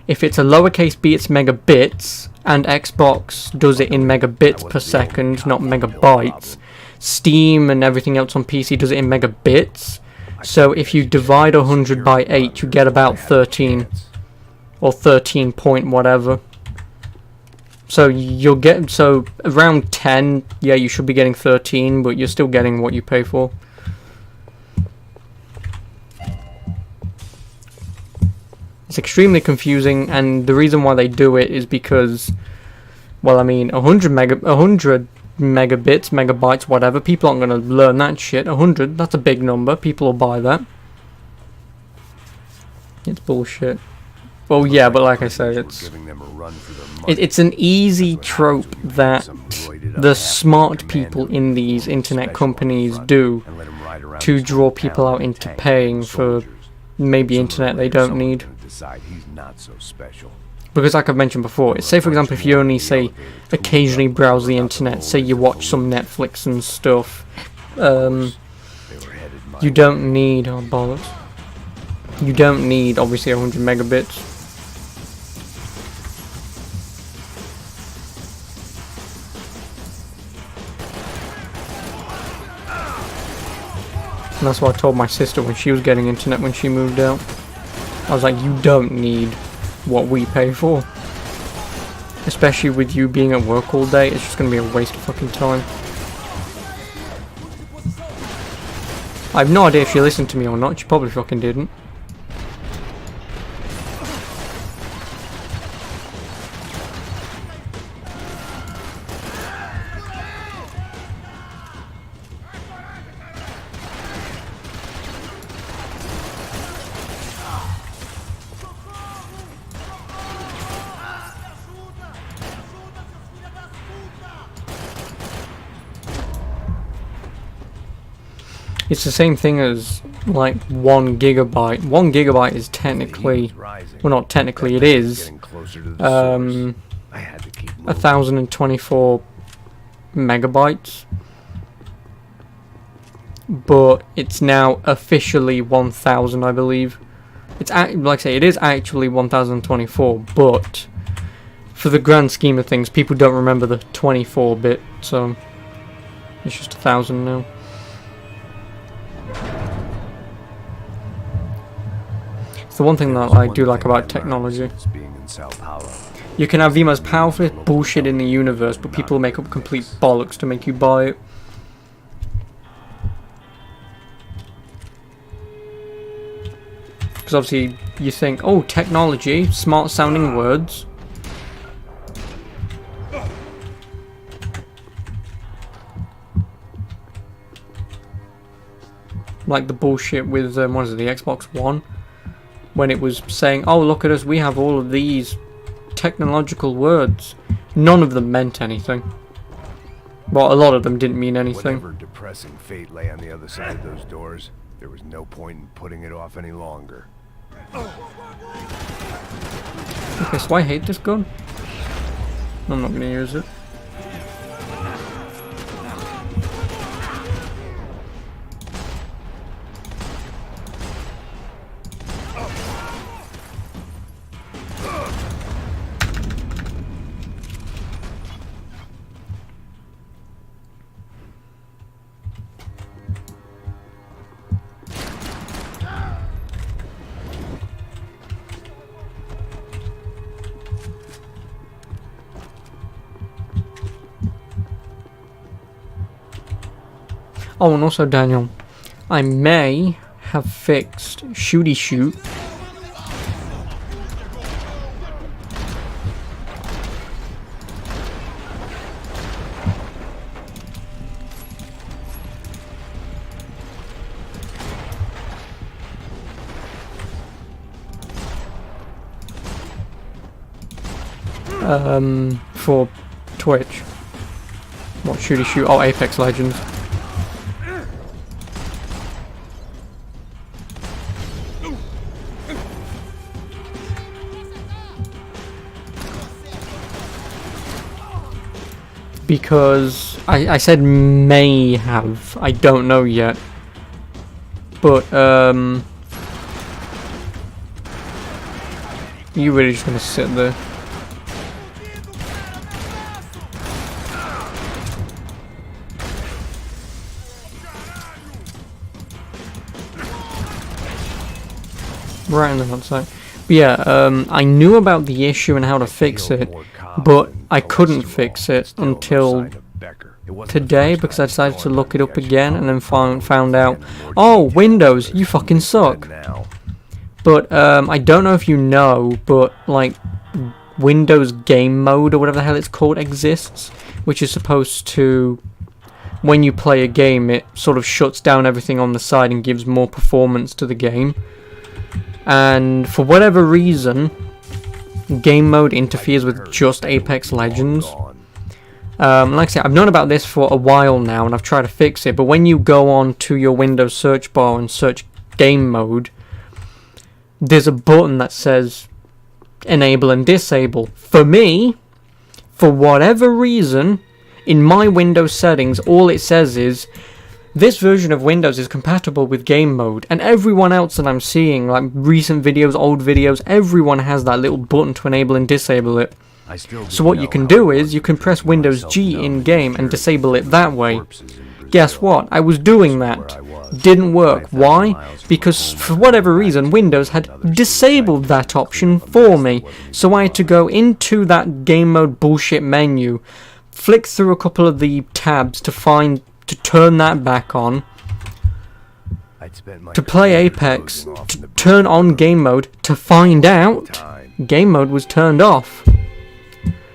if it's a lowercase b, it's megabits, and Xbox does it in megabits per second, not megabytes. Steam and everything else on PC does it in megabits. So if you divide 100 by 8, you get about 13. Or 13 point whatever. So you'll get, so around 10, yeah, you should be getting 13, but you're still getting what you pay for. It's extremely confusing, and the reason why they do it is because, well, I mean, 100 megabits, megabytes, whatever, people aren't going to learn that shit. 100, that's a big number, people will buy that. It's bullshit. Well, yeah, but like I say, it's an easy trope that the smart people in these internet companies do to draw people out into paying for maybe internet they don't need. Because like I've mentioned before, say for example if you only say occasionally browse the internet, say you watch some Netflix and stuff, you don't need, oh bollocks, you don't need obviously 100 megabits. And that's what I told my sister when she was getting internet when she moved out. I was like, you don't need what we pay for. Especially with you being at work all day, it's just going to be a waste of fucking time. I have no idea if she listened to me or not, she probably fucking didn't. It's the same thing as like 1 gigabyte. 1 gigabyte is technically, well not technically, it is 1024 megabytes. But it's now officially 1000, I believe. It's like I say, it is actually 1024, but for the grand scheme of things, people don't remember the 24-bit, so it's just 1000 now. It's the one thing that I do like about technology. You can have the most powerful bullshit in the universe, but people make up complete bollocks to make you buy it. Because obviously you think, oh, technology, smart sounding words. Like the bullshit with, what is it, the Xbox One? When it was saying, oh, look at us, we have all of these technological words. None of them meant anything. Well, a lot of them didn't mean anything. Whatever depressing fate lay on the other side of those doors, there was no point in putting it off any longer. Okay, so I hate this gun. I'm not going to use it. Oh, and also, Daniel, I may have fixed Shooty Shoot. For Twitch. What, Shooty Shoot? Oh, Apex Legends. Because I said may have. I don't know yet. But, you really just gonna sit there? Right on the outside. But yeah, I knew about the issue and how to fix it, but I couldn't fix it until today because I decided to look it up again and then found out, oh, Windows, you fucking suck. But I don't know if you know, but like Windows Game Mode or whatever the hell it's called exists, which is supposed to, when you play a game, it sort of shuts down everything on the side and gives more performance to the game. And for whatever reason, game mode interferes with just Apex Legends. Like I said, I've known about this for a while now and I've tried to fix it, but when you go on to your Windows search bar and search game mode, there's a button that says enable and disable. For me, for whatever reason, in my Windows settings, all it says is this version of Windows is compatible with game mode, and everyone else that I'm seeing, like recent videos, old videos, everyone has that little button to enable and disable it. So what you can do is, you can press Windows G in-game and disable it that way. Guess what? I was doing that. Didn't work. Why? Because for whatever reason, Windows had disabled that option for me. So I had to go into that game mode bullshit menu, flick through a couple of the tabs to turn that back on, to play Apex, to turn on game mode, to find out game mode was turned off.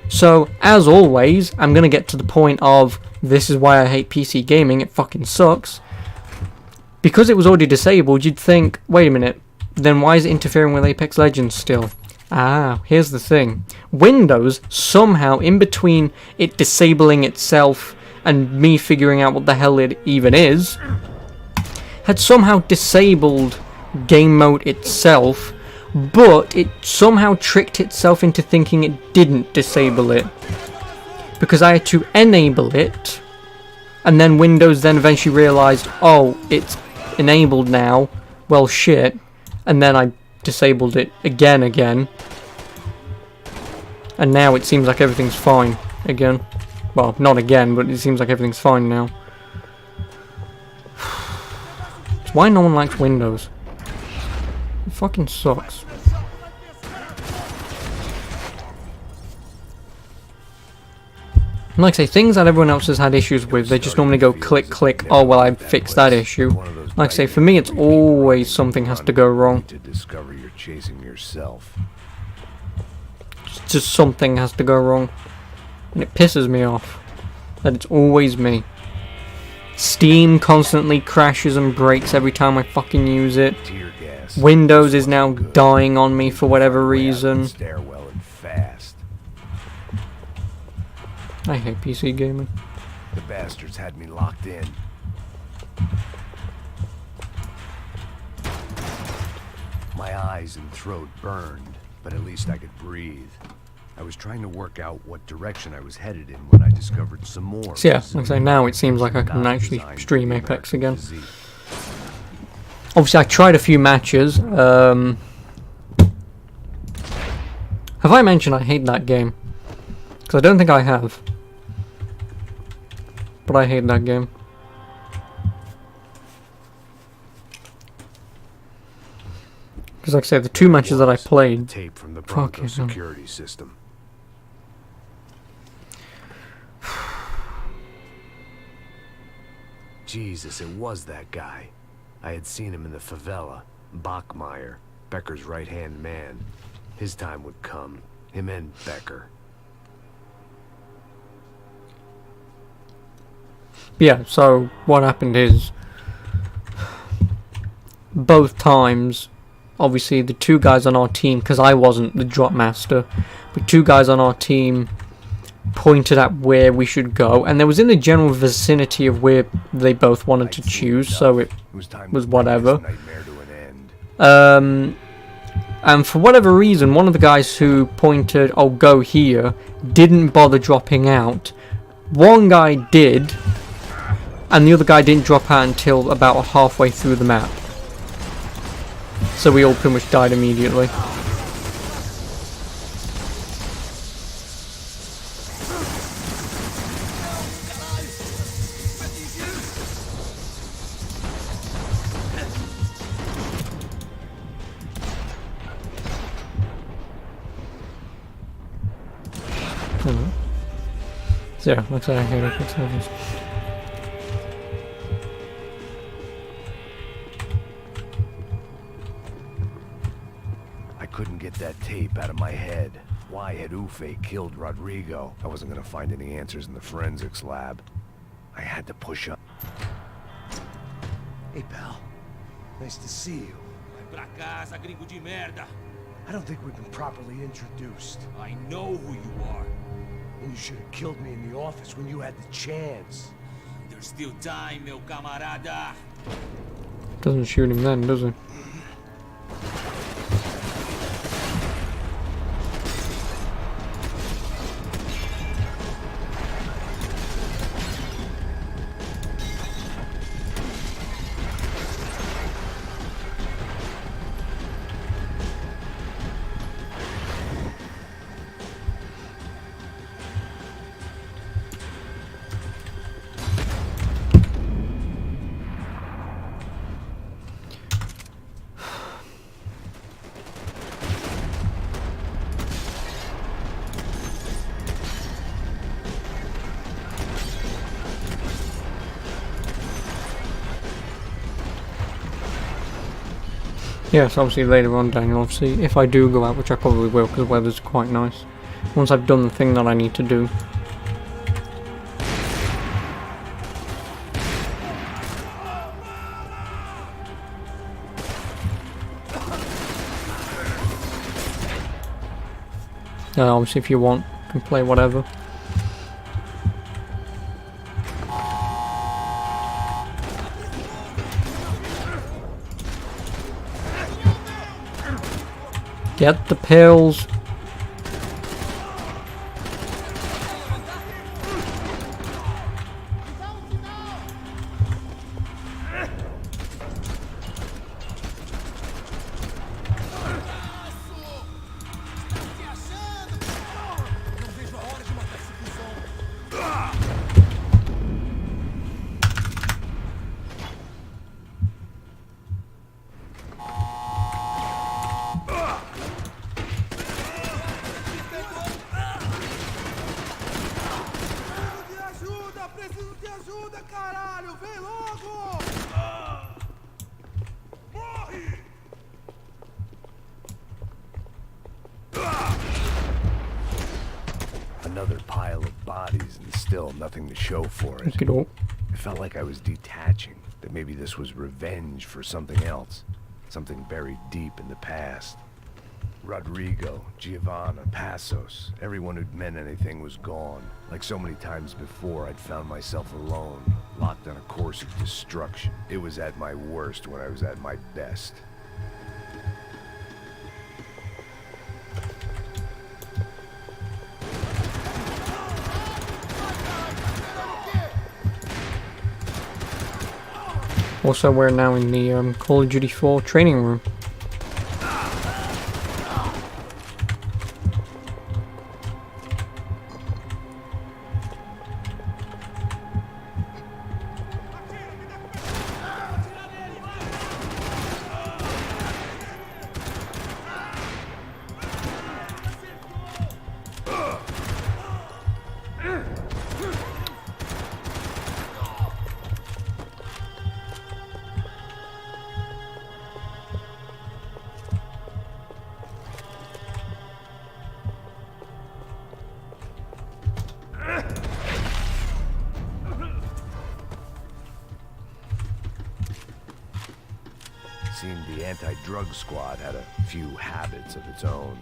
So, as always, I'm going to get to the point of, this is why I hate PC gaming, it fucking sucks. Because it was already disabled, you'd think, wait a minute, then why is it interfering with Apex Legends still? Ah, here's the thing. Windows, somehow, in between it disabling itself and me figuring out what the hell it even is, had somehow disabled game mode itself, but it somehow tricked itself into thinking it didn't disable it. Because I had to enable it, and then Windows then eventually realised, oh, it's enabled now, well shit, and then I disabled it again, and now it seems like everything's fine again. Well, not again, but it seems like everything's fine now. It's why no one likes Windows. It fucking sucks. And like I say, things that everyone else has had issues with, they just normally go click, click, oh well, I fixed that issue. Like I say, for me it's always something has to go wrong. Just something has to go wrong. And it pisses me off that it's always me. Steam constantly crashes and breaks every time I fucking use it. Windows is now dying on me for whatever reason. I hate PC gaming. The bastards had me locked in. My eyes and throat burned, but at least I could breathe. I was trying to work out what direction I was headed in when I discovered some more. So yeah, like I say, now it seems like I can actually stream Apex again. Obviously, I tried a few matches. Have I mentioned I hate that game? Because I don't think I have. But I hate that game. Because like I said, the two matches that I played, tape from the fucking hell. security system. Jesus, it was that guy. I had seen him in the favela. Bachmeyer, Becker's right-hand man. His time would come. Him and Becker. Yeah, so what happened is, both times, obviously the two guys on our team, because I wasn't the drop master, but two guys on our team pointed at where we should go, and it was in the general vicinity of where they both wanted to choose, so it was whatever. And for whatever reason, one of the guys who pointed, "Oh, go here," didn't bother dropping out. One guy did, and the other guy didn't drop out until about halfway through the map. So we all pretty much died immediately. So yeah, looks like I had a quick service. I couldn't get that tape out of my head. Why had Ufe killed Rodrigo? I wasn't gonna find any answers in the forensics lab. I had to push up. Hey, pal. Nice to see you. Vai pra casa, gringo de merda. I don't think we've been properly introduced. I know who you are. And you should have killed me in the office when you had the chance. There's still time, meu camarada. Doesn't shoot him then, does it? Yes, obviously later on, Daniel, obviously, if I do go out, which I probably will, because the weather's quite nice, once I've done the thing that I need to do. Obviously, if you want, you can play whatever. Get the pills. Another pile of bodies and still nothing to show for it. It felt like I was detaching, that maybe this was revenge for something else, something buried deep in the past. Rodrigo, Giovanna, Passos, everyone who'd meant anything was gone. Like so many times before, I'd found myself alone, locked on a course of destruction. It was at my worst when I was at my best. Also, we're now in the Call of Duty 4 training room. the anti-drug squad had a few habits of its own.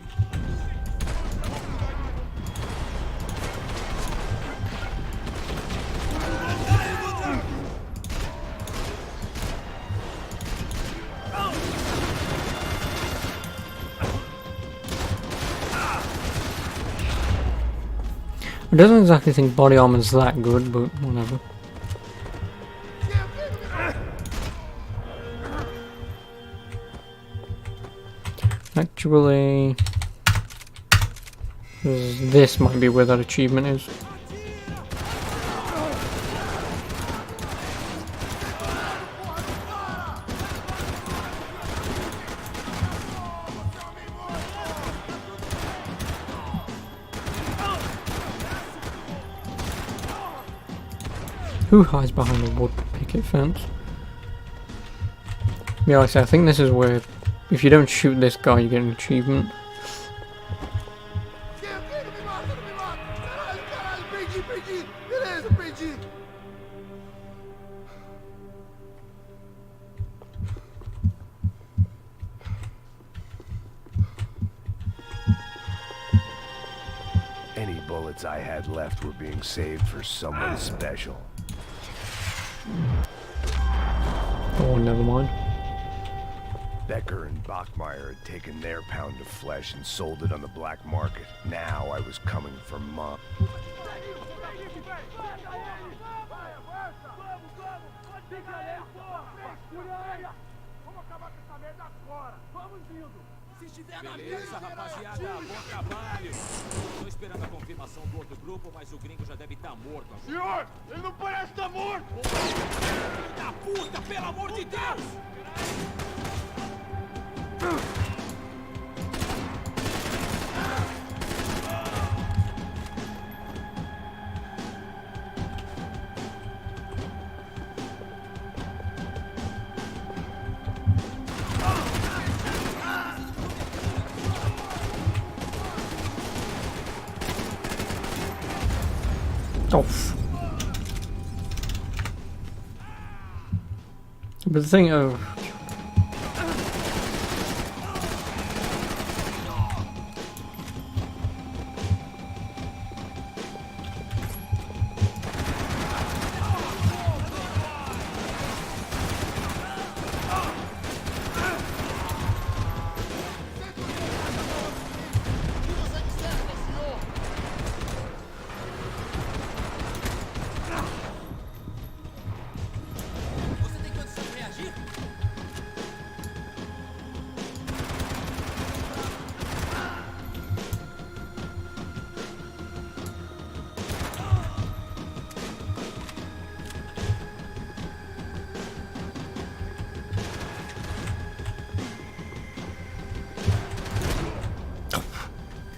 I don't exactly think body armor's that good, but whatever. Actually, this might be where that achievement is. Who hides behind a wood picket fence? Yeah, like I said, I think this is where, if you don't shoot this guy, you get an achievement. Any bullets I had left were being saved for someone special. Oh, never mind. Becker and Bachmeyer had taken their pound of flesh and sold it on the black market. Now I was coming for mine. Beleza, rapaziada, bom trabalho. Tô esperando a confirmação do outro grupo, mas o gringo já deve estar morto. Senhor, ele não parece estar morto! Filho da puta, pelo amor de Deus! Oh. But the thing of...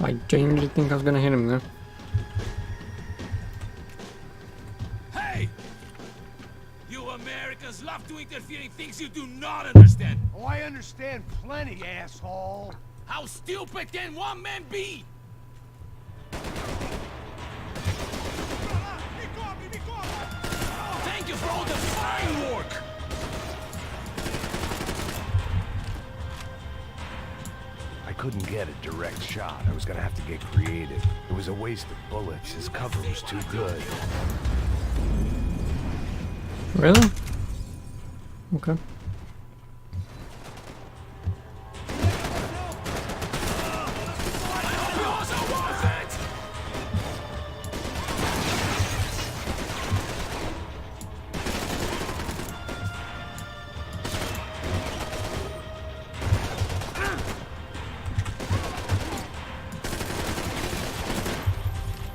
I genuinely think I was gonna hit him there. Hey! You Americans love to interfere in things you do not understand. Oh, I understand plenty, asshole. How stupid can one man be? Thank you for all the fine work! I couldn't get a direct shot. I was gonna have to get creative. It was a waste of bullets. His cover was too good. Really? Okay.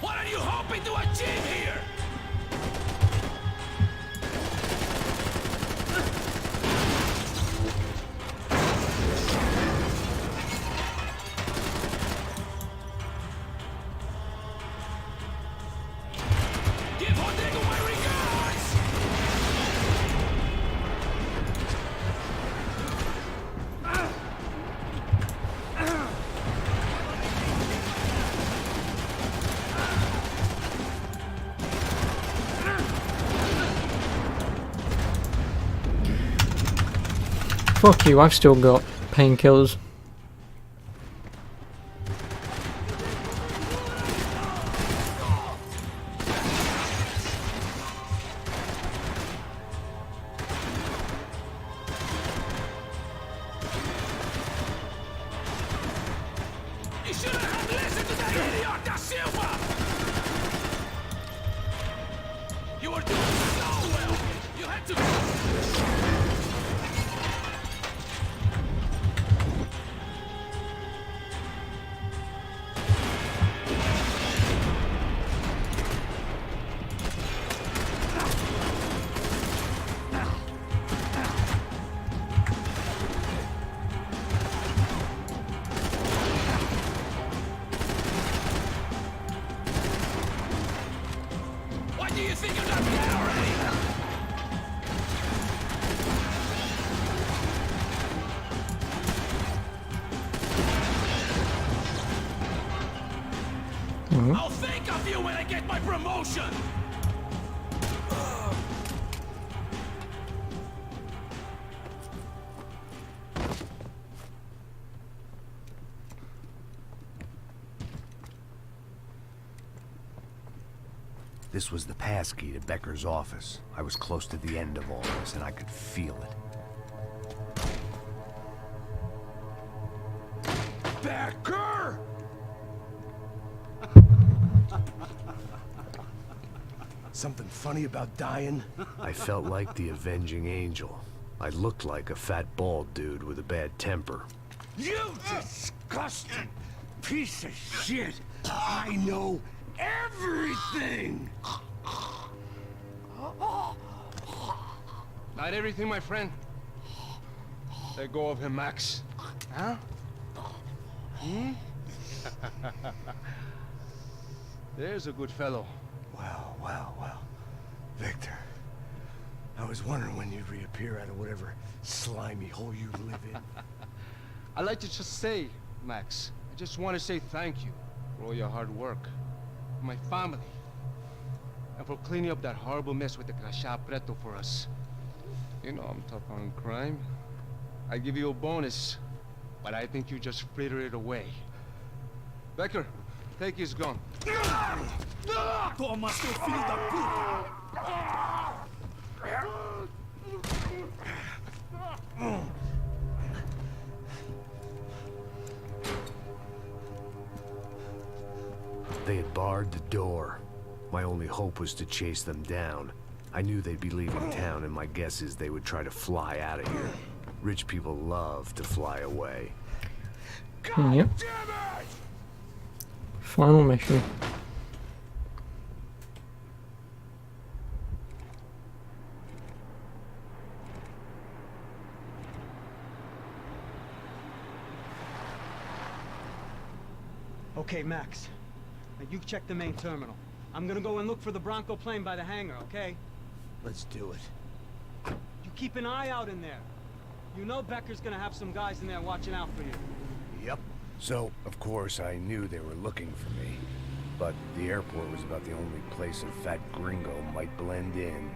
What are you hoping to achieve here? fuck you, I've still got painkillers. You shouldn't have listened to that idiot da Silva! You were doing so well! You had to... Why do you think you're not dead already? I'll think of you when I get my promotion! This was the passkey to Becker's office. I was close to the end of all this, and I could feel it. Becker! Something funny about dying? I felt like the avenging angel. I looked like a fat bald dude with a bad temper. You disgusting piece of shit! I know everything! Not everything, my friend. Let go of him, Max. Huh? There's a good fellow. Well, well, well. Victor, I was wondering when you'd reappear out of whatever slimy hole you live in. I'd like to just say, Max, I just want to say thank you for all your hard work, for my family, and for cleaning up that horrible mess with the Crachá Preto for us. You know I'm tough on crime. I give you a bonus, but I think you just frittered it away. Becker, take his gun. Toma, seu filho da puta! They had barred the door. My only hope was to chase them down. I knew they'd be leaving town, and my guess is they would try to fly out of here. Rich people love to fly away. Yep. Final mission. Okay, Max. Now you check the main terminal. I'm gonna go and look for the Bronco plane by the hangar, okay? Let's do it. You keep an eye out in there. You know Becker's gonna have some guys in there watching out for you. Yep. So, of course, I knew they were looking for me. But the airport was about the only place a fat gringo might blend in.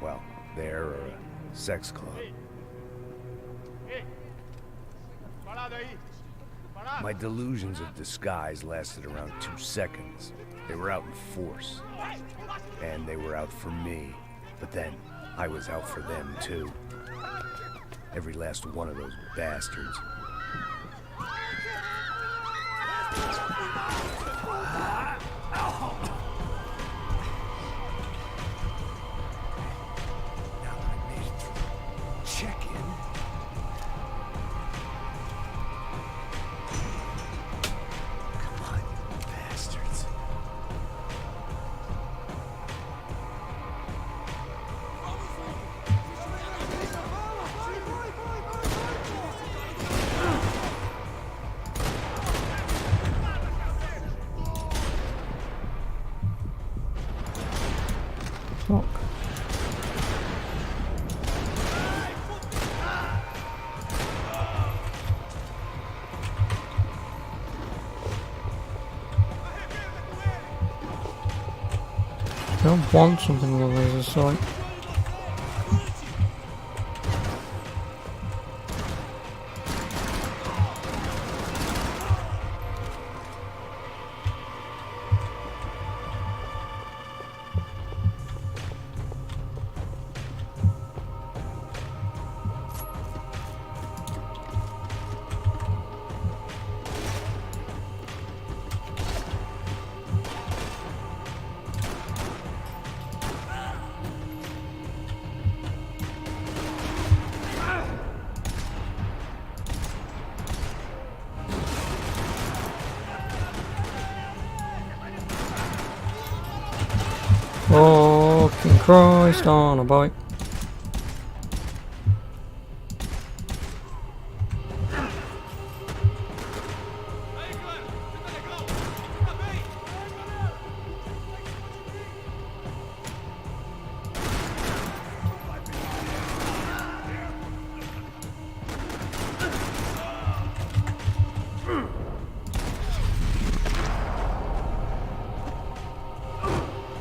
Well, there or a sex club. My delusions of disguise lasted around 2 seconds. They were out in force. And they were out for me. But then, I was out for them too. Every last one of those bastards. Fuck. I don't want something with a laser sight. Fucking Christ on a bike.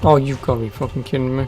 Oh, you've got to be fucking kidding me.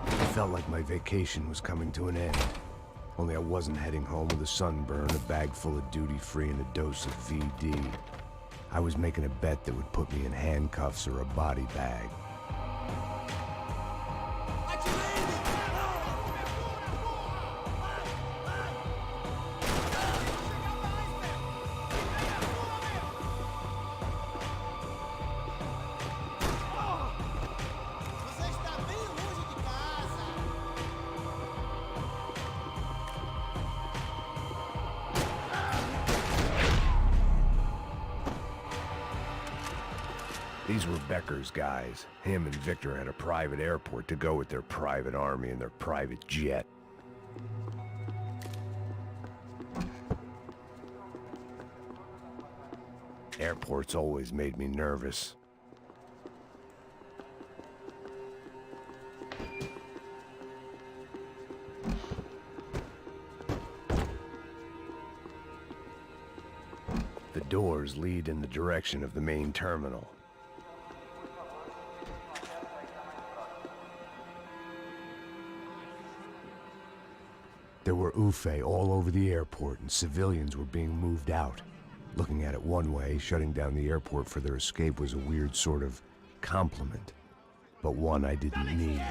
It felt like my vacation was coming to an end. Only I wasn't heading home with a sunburn, a bag full of duty-free, and a dose of VD. I was making a bet that would put me in handcuffs or a body bag. These were Becker's guys. Him and Victor had a private airport to go with their private army and their private jet. Airports always made me nervous. The doors lead in the direction of the main terminal. There were UFE all over the airport, and civilians were being moved out. Looking at it one way, shutting down the airport for their escape was a weird sort of compliment, but one I didn't need.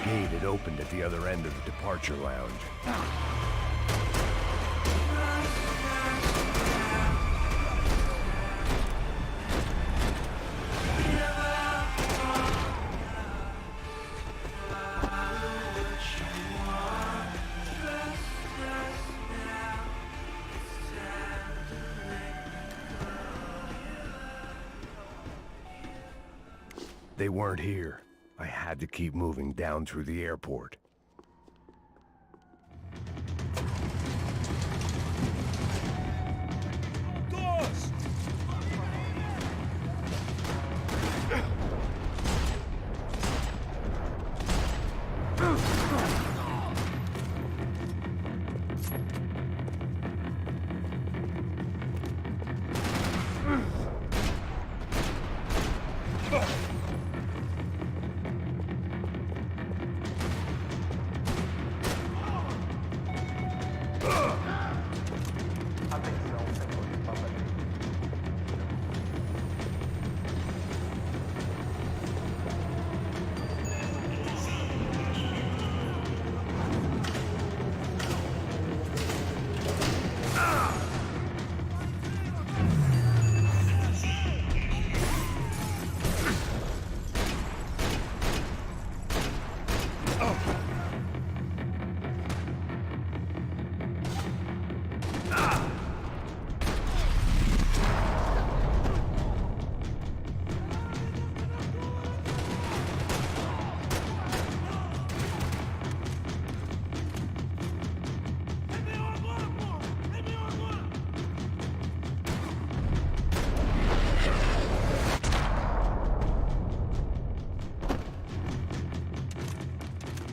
Gate had opened at the other end of the departure lounge. They weren't here. I had to keep moving down through the airport. Doors!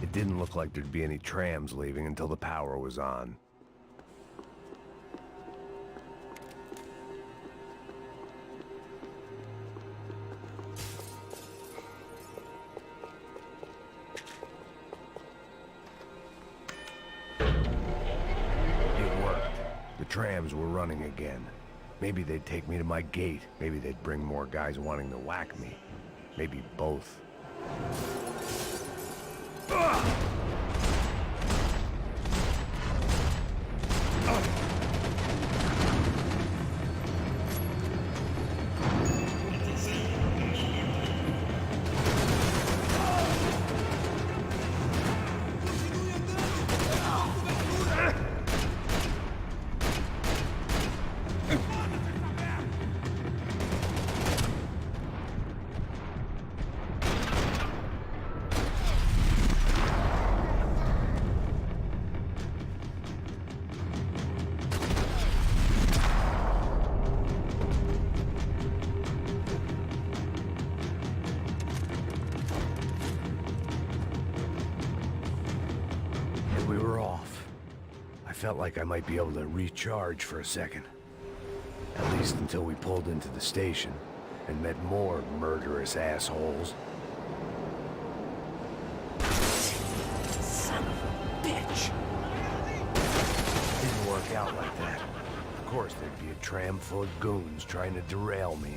It didn't look like there'd be any trams leaving until the power was on. It worked. The trams were running again. Maybe they'd take me to my gate. Maybe they'd bring more guys wanting to whack me. Maybe both. We were off. I felt like I might be able to recharge for a second. At least until we pulled into the station and met more murderous assholes. Son of a bitch! Didn't work out like that. Of course there'd be a tram full of goons trying to derail me.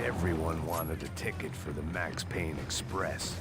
Everyone wanted a ticket for the Max Payne Express.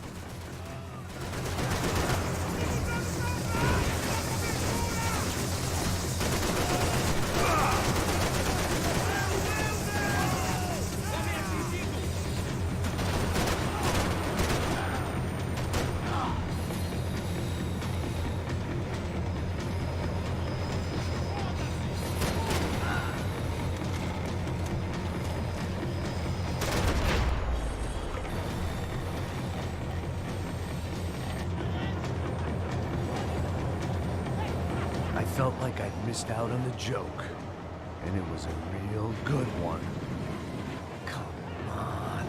felt like I'd missed out on the joke. And it was a real good one. Come on.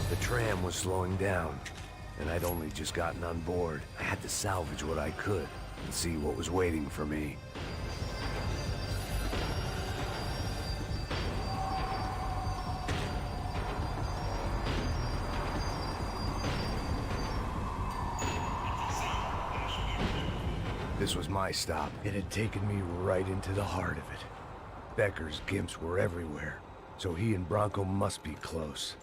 The tram was slowing down, and I'd only just gotten on board. I had to salvage what I could and see what was waiting for me. This was my stop. It had taken me right into the heart of it. Becker's gimps were everywhere, so he and Bronco must be close.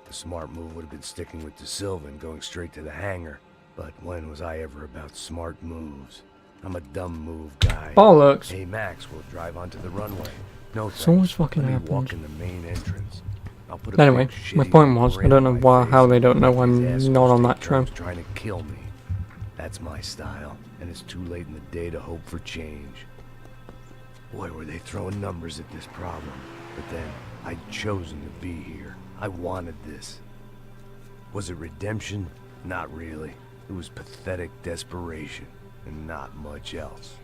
The smart move would have been sticking with De Silva and going straight to the hangar. But when was I ever about smart moves? I'm a dumb move guy. Bollocks. Hey Max, we'll drive onto the runway. No It's thanks. always fucking Let me happened. walk in the main entrance. I'll put a Anyway, big my shitty point was, I grin don't know on my why, face how they don't when know these I'm assholes not on take that tram. turns trying to kill me. That's my style, and it's too late in the day to hope for change. Boy, were they throwing numbers at this problem. But then, I'd chosen to be here. I wanted this. Was it redemption? Not really. It was pathetic desperation, and not much else.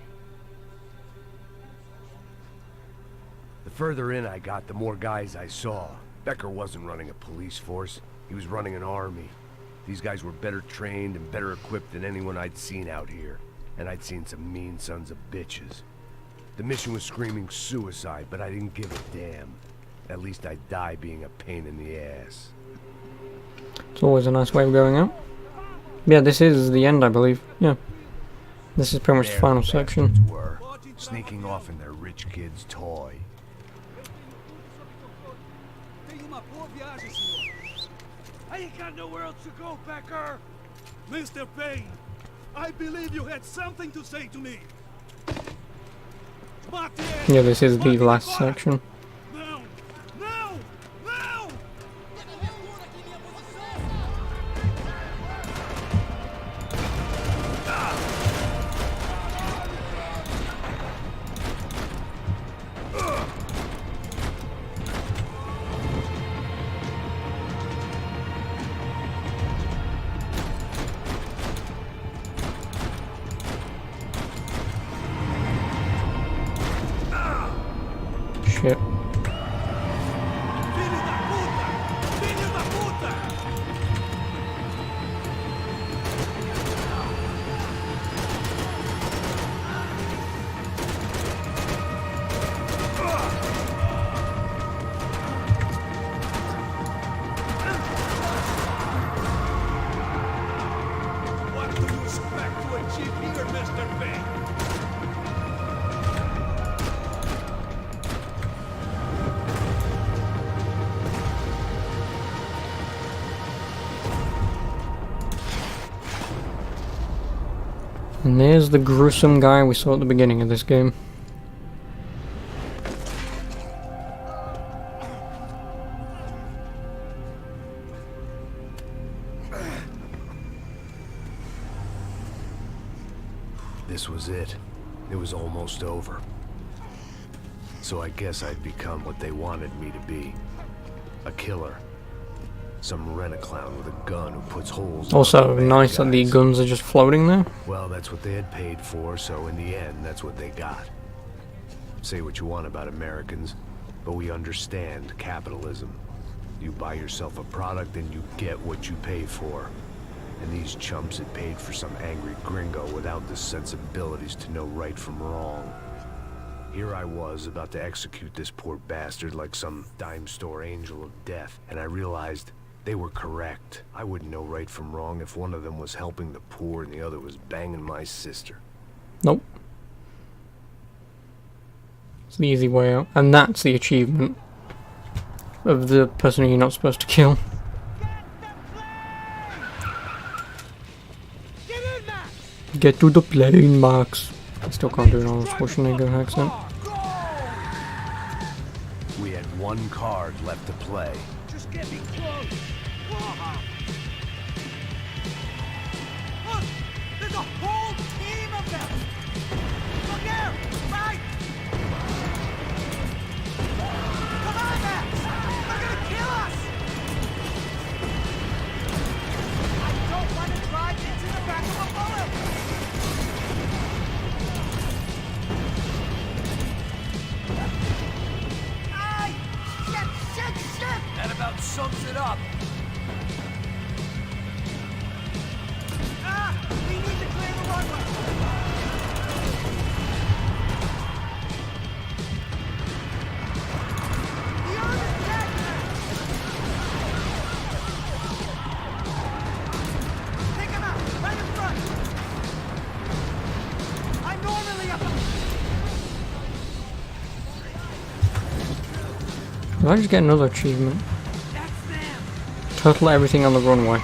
The further in I got, the more guys I saw. Becker wasn't running a police force. He was running an army. These guys were better trained and better equipped than anyone I'd seen out here. And I'd seen some mean sons of bitches. The mission was screaming suicide, but I didn't give a damn. At least I'd die being a pain in the ass. It's always a nice way of going out. Yeah, this is the end, I believe. Yeah. This is pretty much the There final the section. bastards were, sneaking off in their rich kid's toy. Tenha uma boa viagem, senhor. I ain't got nowhere else to go, Becker. Mr. Payne, I believe you had something to say to me. Yeah, this is the last section. Não! Não! Não! Shit. Filho da puta! Filho da puta! What do you expect to achieve here, Mr. Payne? And there's the gruesome guy we saw at the beginning of this game. This was it. It was almost over. So I guess I'd become what they wanted me to be. A killer. Some rent-a-clown with a gun who puts holes in Also, other bad nice that the guys. guns are just floating there. Well, that's what they had paid for, so in the end, that's what they got. Say what you want about Americans, but we understand capitalism. You buy yourself a product and you get what you pay for. And these chumps had paid for some angry gringo without the sensibilities to know right from wrong. Here I was, about to execute this poor bastard like some dime store angel of death, and I realized they were correct. I wouldn't know right from wrong if one of them was helping the poor and the other was banging my sister. Nope. It's the easy way out. And that's the achievement of the person you're not supposed to kill. Get to the plane, Max. I still can't do an Arnold Schwarzenegger accent. We had one card left to play. Just get me close. a whole team of them! Look here! Right! Come on, Max! They're gonna kill us! I don't want to drive into the back of a bullet! Ay! Shit! That about sums it up. Ah! We need to clear the runway! The arm is dead! Take him out! Right in front! I'm normally up... Did I just get another achievement? That's them! Total everything on the runway.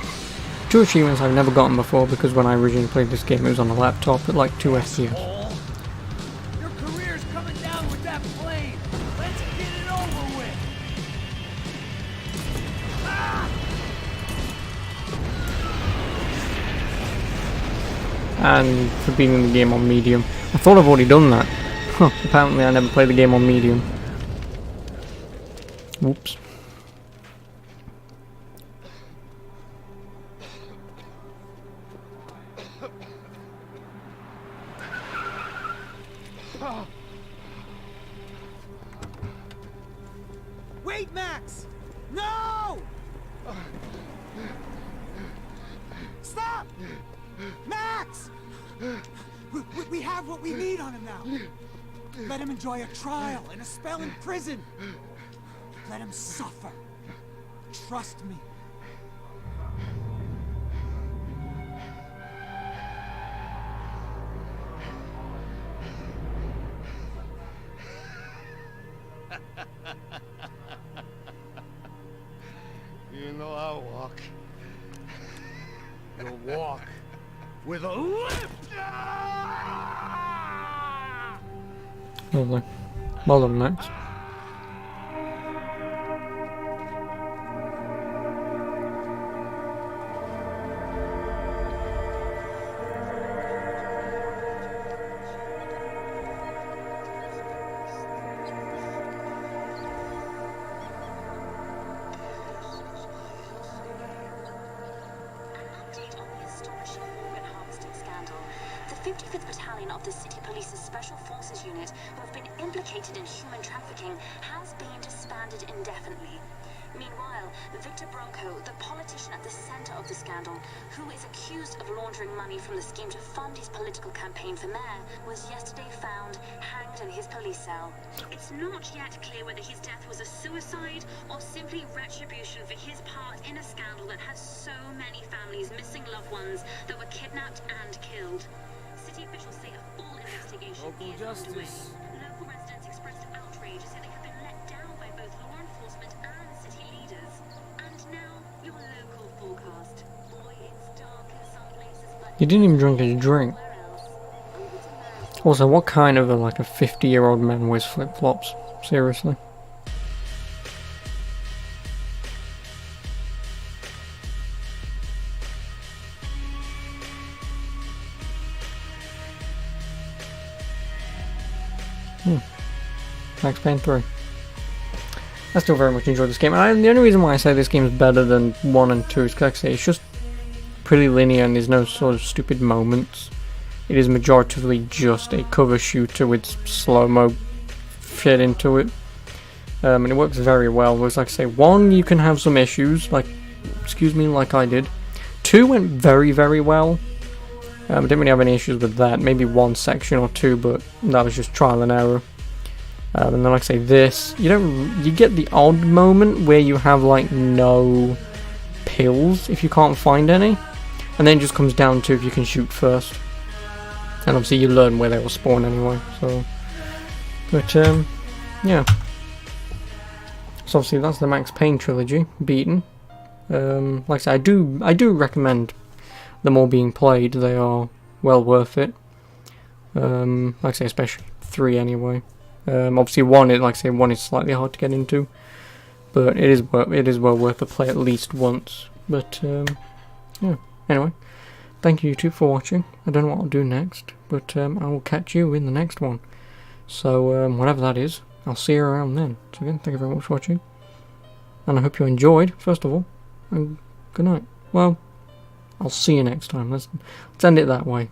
2 achievements I've never gotten before because when I originally played this game it was on a laptop at like 2 FPS. Your career's coming down with that plane. Let's get it over with. And for beating the game on medium. I thought I've already done that. Huh, apparently I never played the game on medium. Whoops. Wait, Max! No! Stop! Max! We have what we need on him now. Let him enjoy a trial and a spell in prison. Let him suffer. Trust me. You know I walk. You'll walk with a lift. Lovely. Well done, Max. The 55th Battalion of the City Police's Special Forces Unit, who have been implicated in human trafficking, has been disbanded indefinitely. Meanwhile, Victor Bronco, the politician at the center of the scandal, who is accused of laundering money from the scheme to fund his political campaign for mayor, was yesterday found hanged in his police cell. It's not yet clear whether his death was a suicide or simply retribution for his part in a scandal that has so many families missing loved ones that were kidnapped and killed. City officials say a full investigation is underway. Local residents expressed outrage, saying they have been let down by both law enforcement and city leaders. And now, your local forecast. Boy, it's dark in some places, but He didn't even drink his drink. Also, what kind of like a 50-year-old man wears flip-flops? Seriously. Max Payne 3. I still very much enjoy this game, and the only reason why I say this game is better than 1 and 2 is because, like I say, it's just pretty linear and there's no sort of stupid moments. It is majoritively just a cover shooter with slow-mo shit into it, and it works very well. Whereas, like I say, 1 you can have some issues, like I did. 2 went very, very well. I didn't really have any issues with that. Maybe 1 section or 2, but that was just trial and error. And then, like I say, this, you get the odd moment where you have like no pills if you can't find any, and then it just comes down to if you can shoot first, and obviously you learn where they will spawn anyway. So, but yeah. So obviously that's the Max Payne trilogy beaten. Like I say, I do recommend them all being played. They are well worth it. Like I say, especially 3 anyway. Obviously 1 is slightly hard to get into, but it is well worth a play at least once. But yeah. Anyway, thank you YouTube for watching. I don't know what I'll do next, but I will catch you in the next one. So whatever that is, I'll see you around then. So again, thank you very much for watching, and I hope you enjoyed, first of all, and good night. Well, I'll see you next time. Let's end it that way.